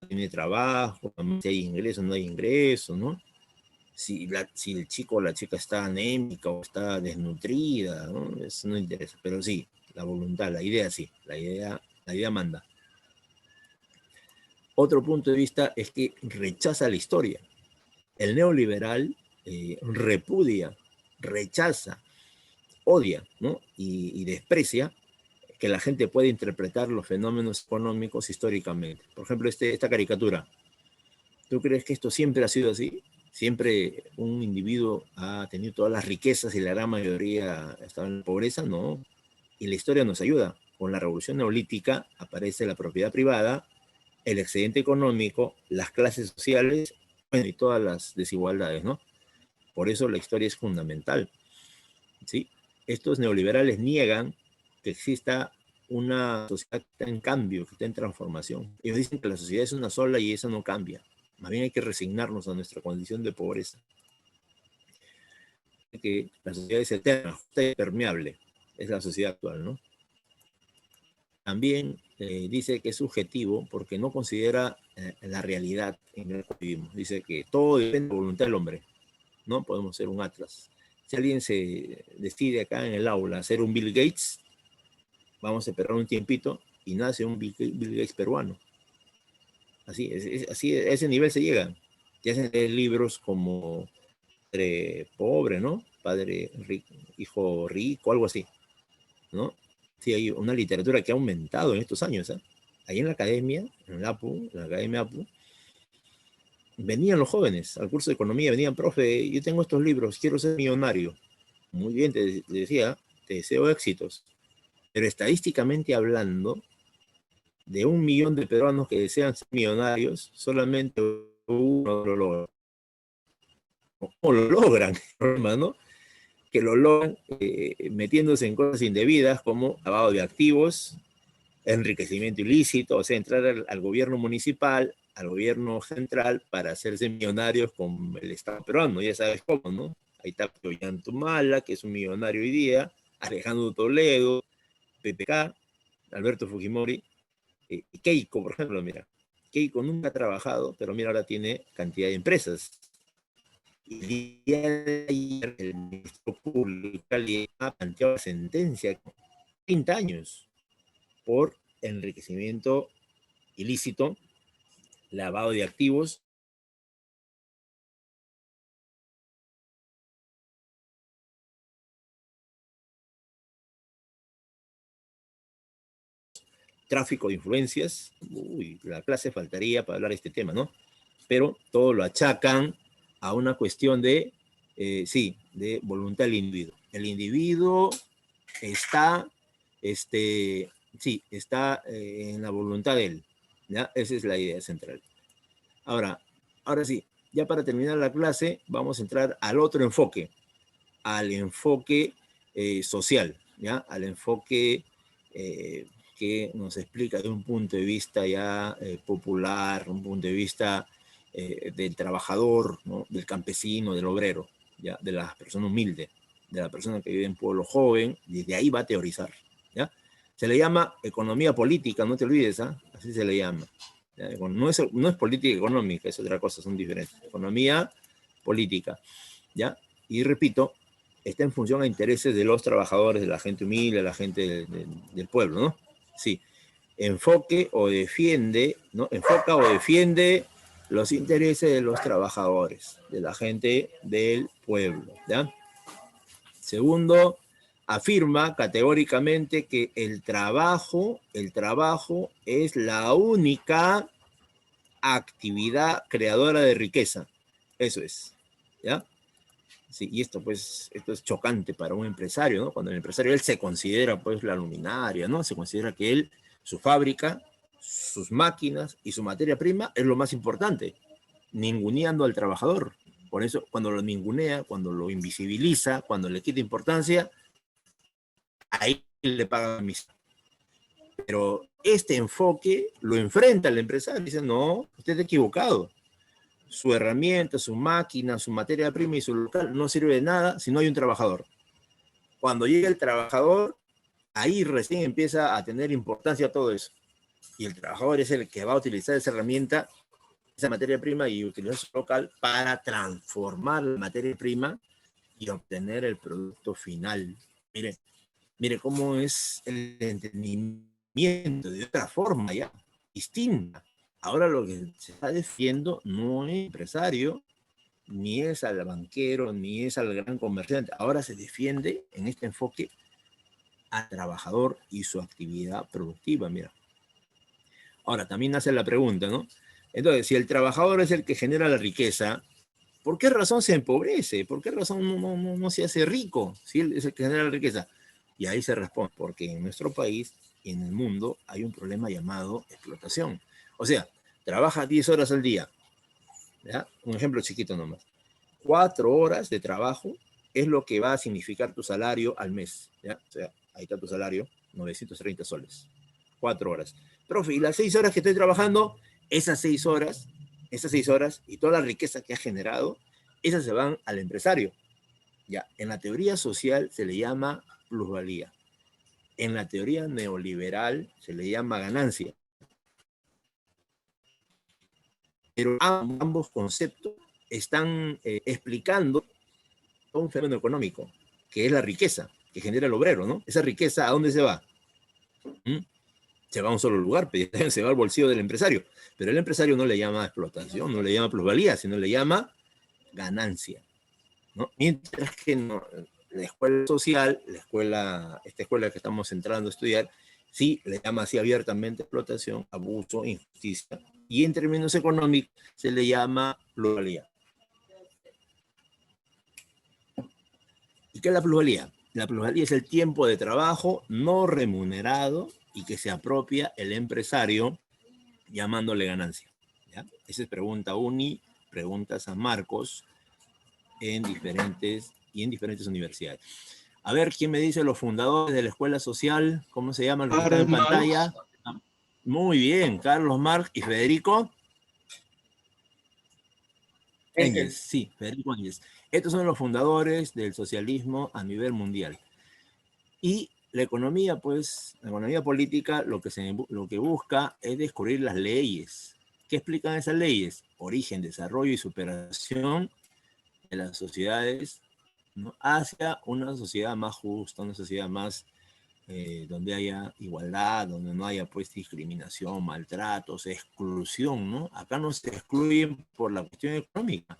tiene trabajo, si hay ingresos, no hay ingresos, ¿no? Si el chico o la chica está anémica o está desnutrida, ¿no? Eso no interesa, pero sí, la voluntad, la idea sí, la idea manda. Otro punto de vista es que rechaza la historia. El neoliberal repudia, rechaza, odia, ¿no? Y desprecia que la gente pueda interpretar los fenómenos económicos históricamente. Por ejemplo, esta caricatura. ¿Tú crees que esto siempre ha sido así? ¿Siempre un individuo ha tenido todas las riquezas y la gran mayoría estaba en la pobreza? No. Y la historia nos ayuda. Con la revolución neolítica aparece la propiedad privada, el excedente económico, las clases sociales, bueno, y todas las desigualdades, ¿no? Por eso la historia es fundamental, ¿sí? Estos neoliberales niegan que exista una sociedad que está en cambio, que está en transformación. Ellos dicen que la sociedad es una sola y esa no cambia. Más bien hay que resignarnos a nuestra condición de pobreza. Que la sociedad es eterna, justa y permeable. Es la sociedad actual, ¿no? También dice que es subjetivo porque no considera la realidad en la que vivimos. Dice que todo depende de la voluntad del hombre. No podemos ser un Atlas. Si alguien se decide acá en el aula hacer un Bill Gates, vamos a esperar un tiempito y nace un Bill Gates peruano. Así, así, a ese nivel se llega. Ya hacen libros como Padre Pobre, ¿no? Padre rico, Hijo Rico, algo así, ¿no? Sí, hay una literatura que ha aumentado en estos años, ¿eh? Ahí en la academia, en la APU, en la academia APU, venían los jóvenes al curso de economía, venían, profe, yo tengo estos libros, quiero ser millonario. Muy bien, te decía, te deseo éxitos. Pero estadísticamente hablando, de 1 millón de peruanos que desean ser millonarios, solamente uno lo logra. ¿Cómo lo logran? ¿No? Que lo logran metiéndose en cosas indebidas como lavado de activos, enriquecimiento ilícito, o sea, entrar al gobierno municipal, al gobierno central para hacerse millonarios con el Estado peruano, ya sabes cómo, ¿no? Ahí está Ollantumala, que es un millonario hoy día, Alejandro Toledo, PPK, Alberto Fujimori, Keiko, por ejemplo, mira, Keiko nunca ha trabajado, pero mira, ahora tiene cantidad de empresas. Y el día de ayer el ministro público le ha planteado sentencia 30 años por enriquecimiento ilícito, lavado de activos, tráfico de influencias. Uy, la clase faltaría para hablar de este tema, ¿no? Pero todo lo achacan a una cuestión de, sí, de voluntad del individuo. El individuo está, sí, está en la voluntad de él, ¿ya? Esa es la idea central. Ahora sí, ya para terminar la clase, vamos a entrar al otro enfoque, al enfoque social, ¿ya? Al enfoque que nos explica de un punto de vista ya popular, un punto de vista del trabajador, ¿no? Del campesino, del obrero, ¿ya? De la persona humilde, de la persona que vive en pueblo joven, desde ahí va a teorizar, ¿ya? Se le llama economía política, no te olvides, ¿ah? Así se le llama. No es política económica, es otra cosa, son diferentes. Economía política, ¿ya? Y repito, está en función a intereses de los trabajadores, de la gente humilde, de la gente del pueblo, ¿no? Sí. Enfoque o defiende, ¿no? Enfoca o defiende los intereses de los trabajadores, de la gente del pueblo, ¿ya? Segundo, afirma categóricamente que el trabajo es la única actividad creadora de riqueza. Eso es, ¿ya? Sí, y esto es chocante para un empresario, ¿no? Cuando el empresario, él se considera, pues, la luminaria, ¿no? Se considera que él, su fábrica, sus máquinas y su materia prima es lo más importante, ninguneando al trabajador. Por eso, cuando lo ningunea, cuando lo invisibiliza, cuando le quita importancia, ahí le pagan mis. Pero este enfoque lo enfrenta al empresario, dice, no, usted está equivocado. Su herramienta, su máquina, su materia prima y su local no sirve de nada si no hay un trabajador. Cuando llega el trabajador, ahí recién empieza a tener importancia todo eso. Y el trabajador es el que va a utilizar esa herramienta, esa materia prima y utilizar su local para transformar la materia prima y obtener el producto final. Mire cómo es el entendimiento de otra forma ya, distinta. Ahora lo que se está defendiendo no es empresario, ni es al banquero, ni es al gran comerciante. Ahora se defiende en este enfoque al trabajador y su actividad productiva, mira. Ahora, también hace la pregunta, ¿no? Entonces, si el trabajador es el que genera la riqueza, ¿por qué razón se empobrece? ¿Por qué razón no se hace rico si él es el que genera la riqueza? Y ahí se responde, porque en nuestro país y en el mundo hay un problema llamado explotación. O sea, trabaja 10 horas al día, ¿ya? Un ejemplo chiquito nomás. 4 horas de trabajo es lo que va a significar tu salario al mes, ¿ya? O sea, ahí está tu salario, 930 soles. 4 horas. Profe, y las 6 horas que estoy trabajando, esas 6 horas y toda la riqueza que ha generado, esas se van al empresario. Ya, en la teoría social se le llama plusvalía. En la teoría neoliberal se le llama ganancia. Pero ambos conceptos están explicando un fenómeno económico, que es la riqueza que genera el obrero, ¿no? Esa riqueza, ¿a dónde se va? ¿Mm? Se va a un solo lugar, se va al bolsillo del empresario. Pero el empresario no le llama explotación, no le llama plusvalía, sino le llama ganancia, ¿no? Mientras que no, la escuela social, esta escuela que estamos entrando a estudiar, sí le llama así abiertamente explotación, abuso, injusticia, y en términos económicos se le llama plusvalía. ¿Y qué es la plusvalía? La plusvalía es el tiempo de trabajo no remunerado y que se apropia el empresario llamándole ganancia, ¿ya? Esa es pregunta UNI, pregunta San Marcos en diferentes universidades. A ver, ¿quién me dice los fundadores de la escuela social? ¿Cómo se llaman los que están en pantalla? Muy bien, Carlos Marx y Federico Engels. Sí, Federico Engels. Estos son los fundadores del socialismo a nivel mundial. Y la economía, pues, la economía política lo que busca es descubrir las leyes. ¿Qué explican esas leyes? Origen, desarrollo y superación de las sociedades, ¿no? Hacia una sociedad más justa, una sociedad más donde haya igualdad, donde no haya pues discriminación, maltratos, exclusión, ¿no? Acá no se excluyen por la cuestión económica,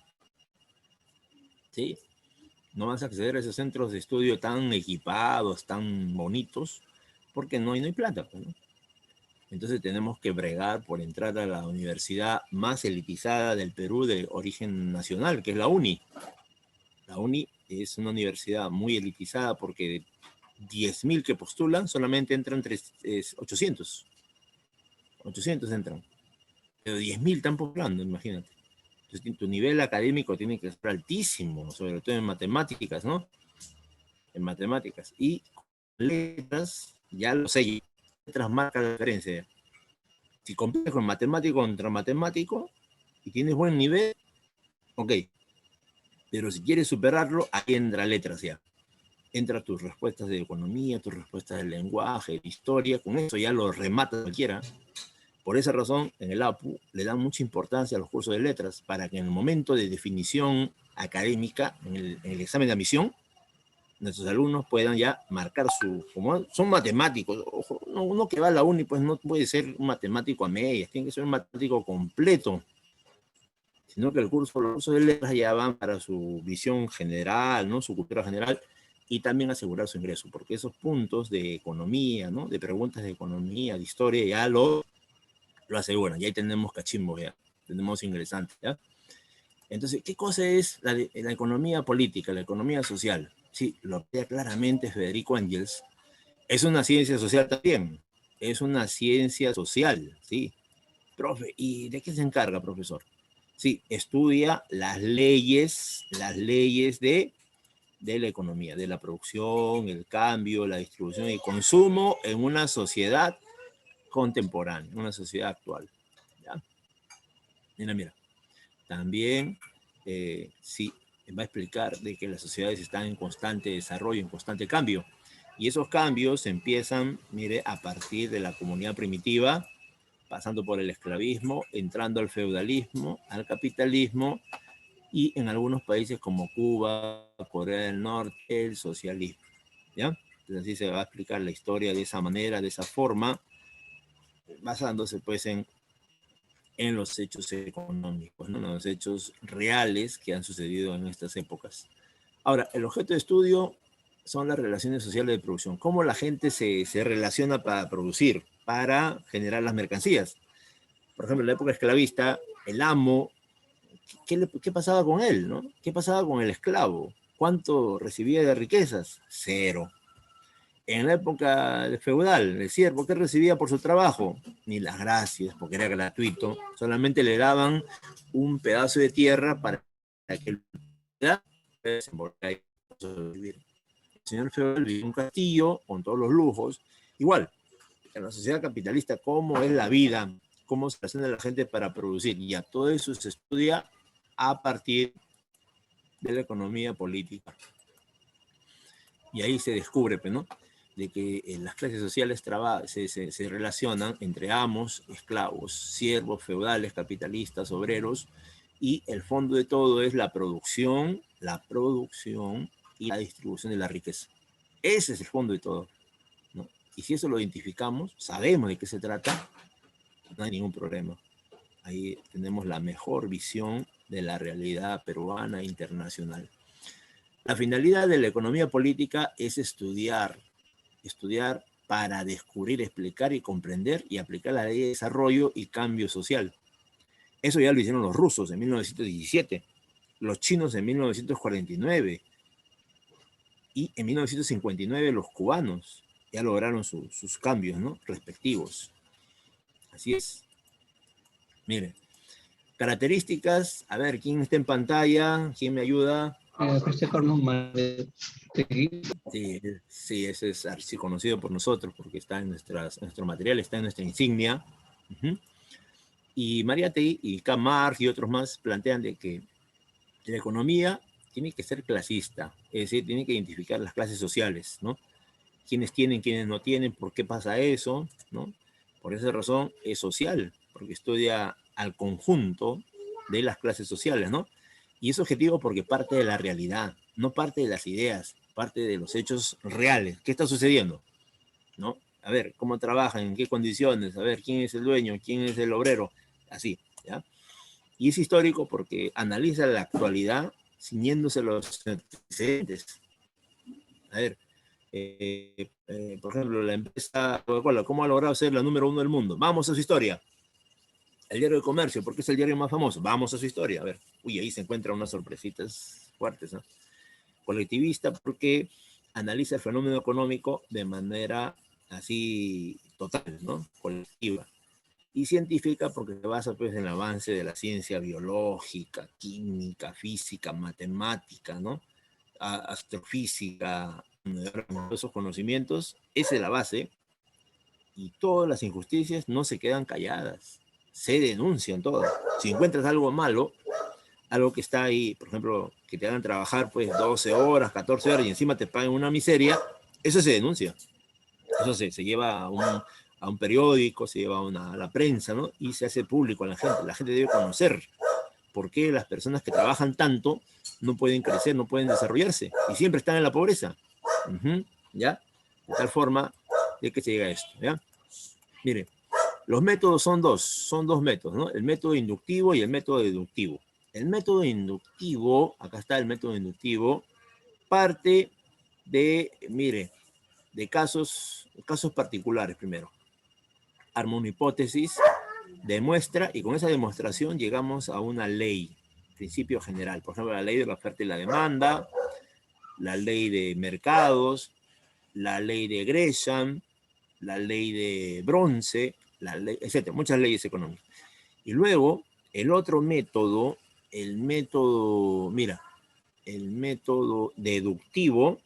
¿sí? No vas a acceder a esos centros de estudio tan equipados, tan bonitos, porque no hay plata, ¿no? Entonces tenemos que bregar por entrar a la universidad más elitizada del Perú de origen nacional, que es la UNI. La UNI es una universidad muy elitizada porque de 10.000 que postulan, solamente entran 800. 800 entran. pero 10.000 están postulando, imagínate. Entonces, tu nivel académico tiene que ser altísimo, sobre todo en matemáticas, ¿no? En matemáticas. Y letras, ya lo sé, letras marca la diferencia. Si compites con matemático contra matemático y tienes buen nivel, ok. Pero si quieres superarlo, ahí entra letras ya. Entra tus respuestas de economía, tus respuestas de lenguaje, de historia, con eso ya lo remata cualquiera. Por esa razón, en el APU le dan mucha importancia a los cursos de letras para que en el momento de definición académica, en el examen de admisión, nuestros alumnos puedan ya marcar como son matemáticos, ojo, uno que va a la uni pues no puede ser un matemático a medias, tiene que ser un matemático completo, sino que los cursos de letras ya van para su visión general, ¿no? Su cultura general, y también asegurar su ingreso, porque esos puntos de economía, ¿no? De preguntas de economía, de historia, ya lo aseguran, y ahí tenemos cachimbo ya, tenemos ingresantes, ¿ya? Entonces, ¿qué cosa es la economía política, la economía social? Sí, lo plantea claramente Federico Engels. Es una ciencia social también, es una ciencia social, ¿sí? Profe, ¿y de qué se encarga, profesor? Sí, estudia las leyes de la economía, de la producción, el cambio, la distribución y consumo en una sociedad contemporánea, una sociedad actual. ¿Ya? Mira. También, sí, va a explicar de que las sociedades están en constante desarrollo, en constante cambio. Y esos cambios empiezan, mire, a partir de la comunidad primitiva, pasando por el esclavismo, entrando al feudalismo, al capitalismo, y en algunos países como Cuba, Corea del Norte, el socialismo. ¿Ya? Entonces así se va a explicar la historia de esa manera, de esa forma, basándose pues en los hechos económicos, ¿no? En los hechos reales que han sucedido en estas épocas. Ahora, el objeto de estudio son las relaciones sociales de producción. Cómo la gente se relaciona para producir, para generar las mercancías. Por ejemplo, en la época esclavista, el amo, ¿qué pasaba con él? ¿No? ¿Qué pasaba con el esclavo? ¿Cuánto recibía de riquezas? Cero. En la época feudal, el siervo, ¿qué recibía por su trabajo? Ni las gracias, porque era gratuito. Solamente le daban un pedazo de tierra para que él pudiera desenvolver ahí. El señor feudal vivía en un castillo con todos los lujos. Igual, en la sociedad capitalista, ¿cómo es la vida? ¿Cómo se relaciona la gente para producir? Y a todo eso se estudia a partir de la economía política. Y ahí se descubre, ¿no? De que las clases sociales se relacionan entre amos, esclavos, siervos, feudales, capitalistas, obreros, y el fondo de todo es la producción y la distribución de la riqueza. Ese es el fondo de todo, ¿no? Y si eso lo identificamos, sabemos de qué se trata, no hay ningún problema. Ahí tenemos la mejor visión de la realidad peruana e internacional. La finalidad de la economía política es estudiar para descubrir, explicar y comprender y aplicar la ley de desarrollo y cambio social. Eso ya lo hicieron los rusos en 1917, los chinos en 1949 y en 1959 los cubanos ya lograron sus cambios, ¿no? Respectivos. Así es. Miren, características, a ver, ¿quién está en pantalla? ¿Quién me ayuda? José Carlos Maretegui. Sí, ese es así conocido por nosotros porque está en nuestro material, está en nuestra insignia. Y Mariátegui y Karl Marx y otros más plantean de que la economía tiene que ser clasista, es decir, tiene que identificar las clases sociales, ¿no? Quiénes tienen, quiénes no tienen, por qué pasa eso, ¿no? Por esa razón es social, porque estudia al conjunto de las clases sociales, ¿no? Y es objetivo porque parte de la realidad, no parte de las ideas, parte de los hechos reales. ¿Qué está sucediendo? ¿No? A ver, ¿cómo trabajan? ¿En qué condiciones? A ver, ¿quién es el dueño? ¿Quién es el obrero? Así, ¿ya? Y es histórico porque analiza la actualidad ciñéndose los antecedentes. A ver, por ejemplo, la empresa Coca-Cola, ¿cómo ha logrado ser la número 1 del mundo? Vamos a su historia. El diario de comercio, ¿por qué es el diario más famoso? Vamos a su historia. A ver, uy, ahí se encuentran unas sorpresitas fuertes, ¿no? Colectivista, porque analiza el fenómeno económico de manera así total, ¿no? Colectiva. Y científica porque se basa pues en el avance de la ciencia biológica, química, física, matemática, ¿no? Astrofísica, esos conocimientos, esa es la base, y todas las injusticias no se quedan calladas, se denuncian todas. Si encuentras algo malo, algo que está ahí, por ejemplo, que te hagan trabajar pues 12 horas, 14 horas y encima te paguen una miseria, eso se denuncia. Eso se lleva a un periódico, se lleva a la prensa, ¿no? Y se hace público a la gente. La gente debe conocer por qué las personas que trabajan tanto no pueden crecer, no pueden desarrollarse y siempre están en la pobreza. ¿Ya? De tal forma de que se llega a esto, ¿ya? Mire, los métodos son dos métodos, ¿no? El método inductivo y el método deductivo. El método inductivo, acá está el método inductivo, parte de, mire, de casos particulares primero. Arma una hipótesis, demuestra, y con esa demostración llegamos a una ley, principio general. Por ejemplo, la ley de la oferta y la demanda, la ley de mercados, la ley de Gresham, la ley de Bronce, la ley, etc. Muchas leyes económicas. Y luego, el otro método, el método deductivo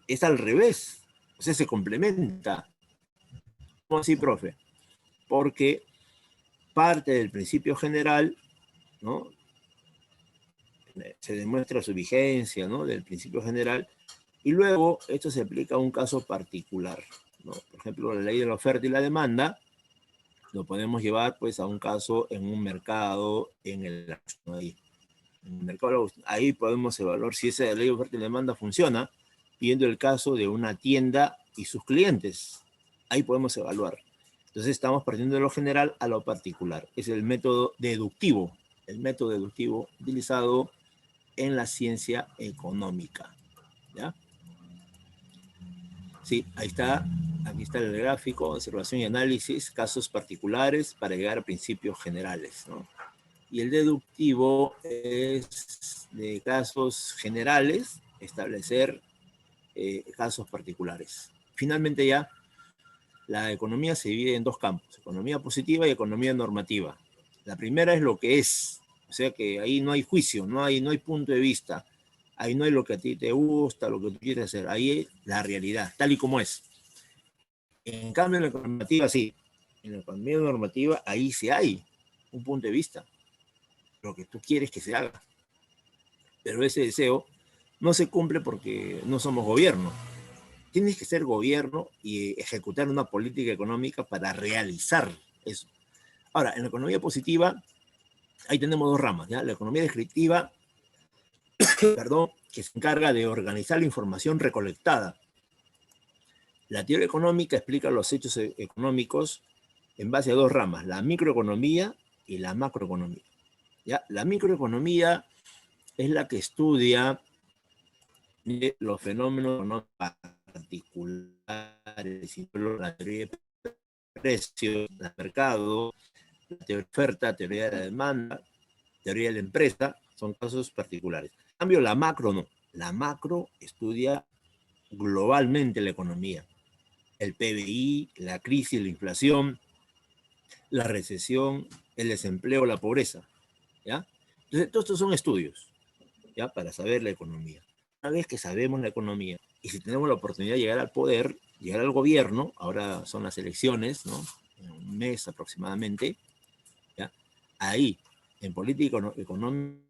es al revés. O sea, se complementa. ¿Cómo así, profe? Porque parte del principio general, ¿no? Se demuestra su vigencia, ¿no? Del principio general, y luego esto se aplica a un caso particular, ¿no? Por ejemplo, la ley de la oferta y la demanda, lo podemos llevar pues a un caso en un mercado, en el mercado, ahí podemos evaluar si esa ley de oferta y demanda funciona, viendo el caso de una tienda y sus clientes. Ahí podemos evaluar. Entonces estamos partiendo de lo general a lo particular. Es el método deductivo utilizado en la ciencia económica. ¿Ya? Sí, ahí está. Aquí está el gráfico, observación y análisis, casos particulares para llegar a principios generales, ¿no? Y el deductivo es de casos generales, establecer casos particulares. Finalmente ya, la economía se divide en dos campos, economía positiva y economía normativa. La primera es lo que es, o sea que ahí no hay juicio, no hay punto de vista, ahí no hay lo que a ti te gusta, lo que tú quieres hacer, ahí es la realidad, tal y como es. En cambio, en la economía normativa sí, en la economía normativa ahí sí hay un punto de vista, lo que tú quieres que se haga. Pero ese deseo no se cumple porque no somos gobierno. Tienes que ser gobierno y ejecutar una política económica para realizar eso. Ahora, en la economía positiva, ahí tenemos dos ramas, ¿ya? La economía descriptiva, perdón, que se encarga de organizar la información recolectada. La teoría económica explica los hechos económicos en base a dos ramas, la microeconomía y la macroeconomía. ¿Ya? La microeconomía es la que estudia los fenómenos particulares, la teoría de precios, el mercado, la teoría de oferta, teoría de la demanda, teoría de la empresa, son casos particulares. En cambio, la macro no. La macro estudia globalmente la economía. El PBI, la crisis, la inflación, la recesión, el desempleo, la pobreza. ¿Ya? Entonces, todos estos son estudios, ¿ya? Para saber la economía. Una vez que sabemos la economía y si tenemos la oportunidad de llegar al poder, llegar al gobierno, ahora son las elecciones, ¿no? En un mes aproximadamente, ¿ya? Ahí, en política económica,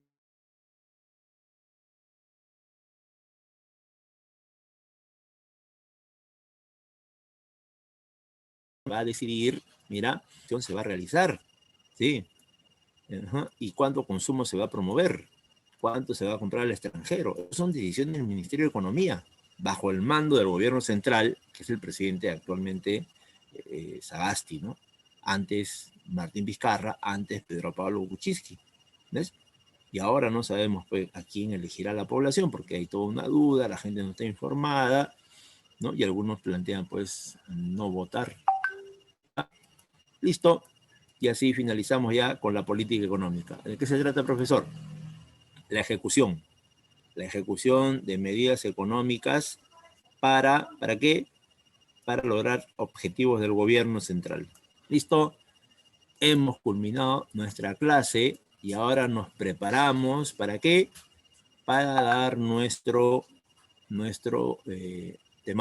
va a decidir, mira, qué se va a realizar, ¿sí? Y cuánto consumo se va a promover, cuánto se va a comprar al extranjero. Son decisiones del Ministerio de Economía, bajo el mando del gobierno central, que es el presidente actualmente, Sagasti, ¿no? Antes Martín Vizcarra, antes Pedro Pablo Kuczynski, ¿ves? Y ahora no sabemos pues, a quién elegirá la población, porque hay toda una duda, la gente no está informada, ¿no? Y algunos plantean pues no votar. Listo. Y así finalizamos ya con la política económica. ¿De qué se trata, profesor? La ejecución de medidas económicas ¿para qué? Para lograr objetivos del gobierno central. ¿Listo? hemos culminado nuestra clase y ahora nos preparamos, ¿para qué? Para dar nuestro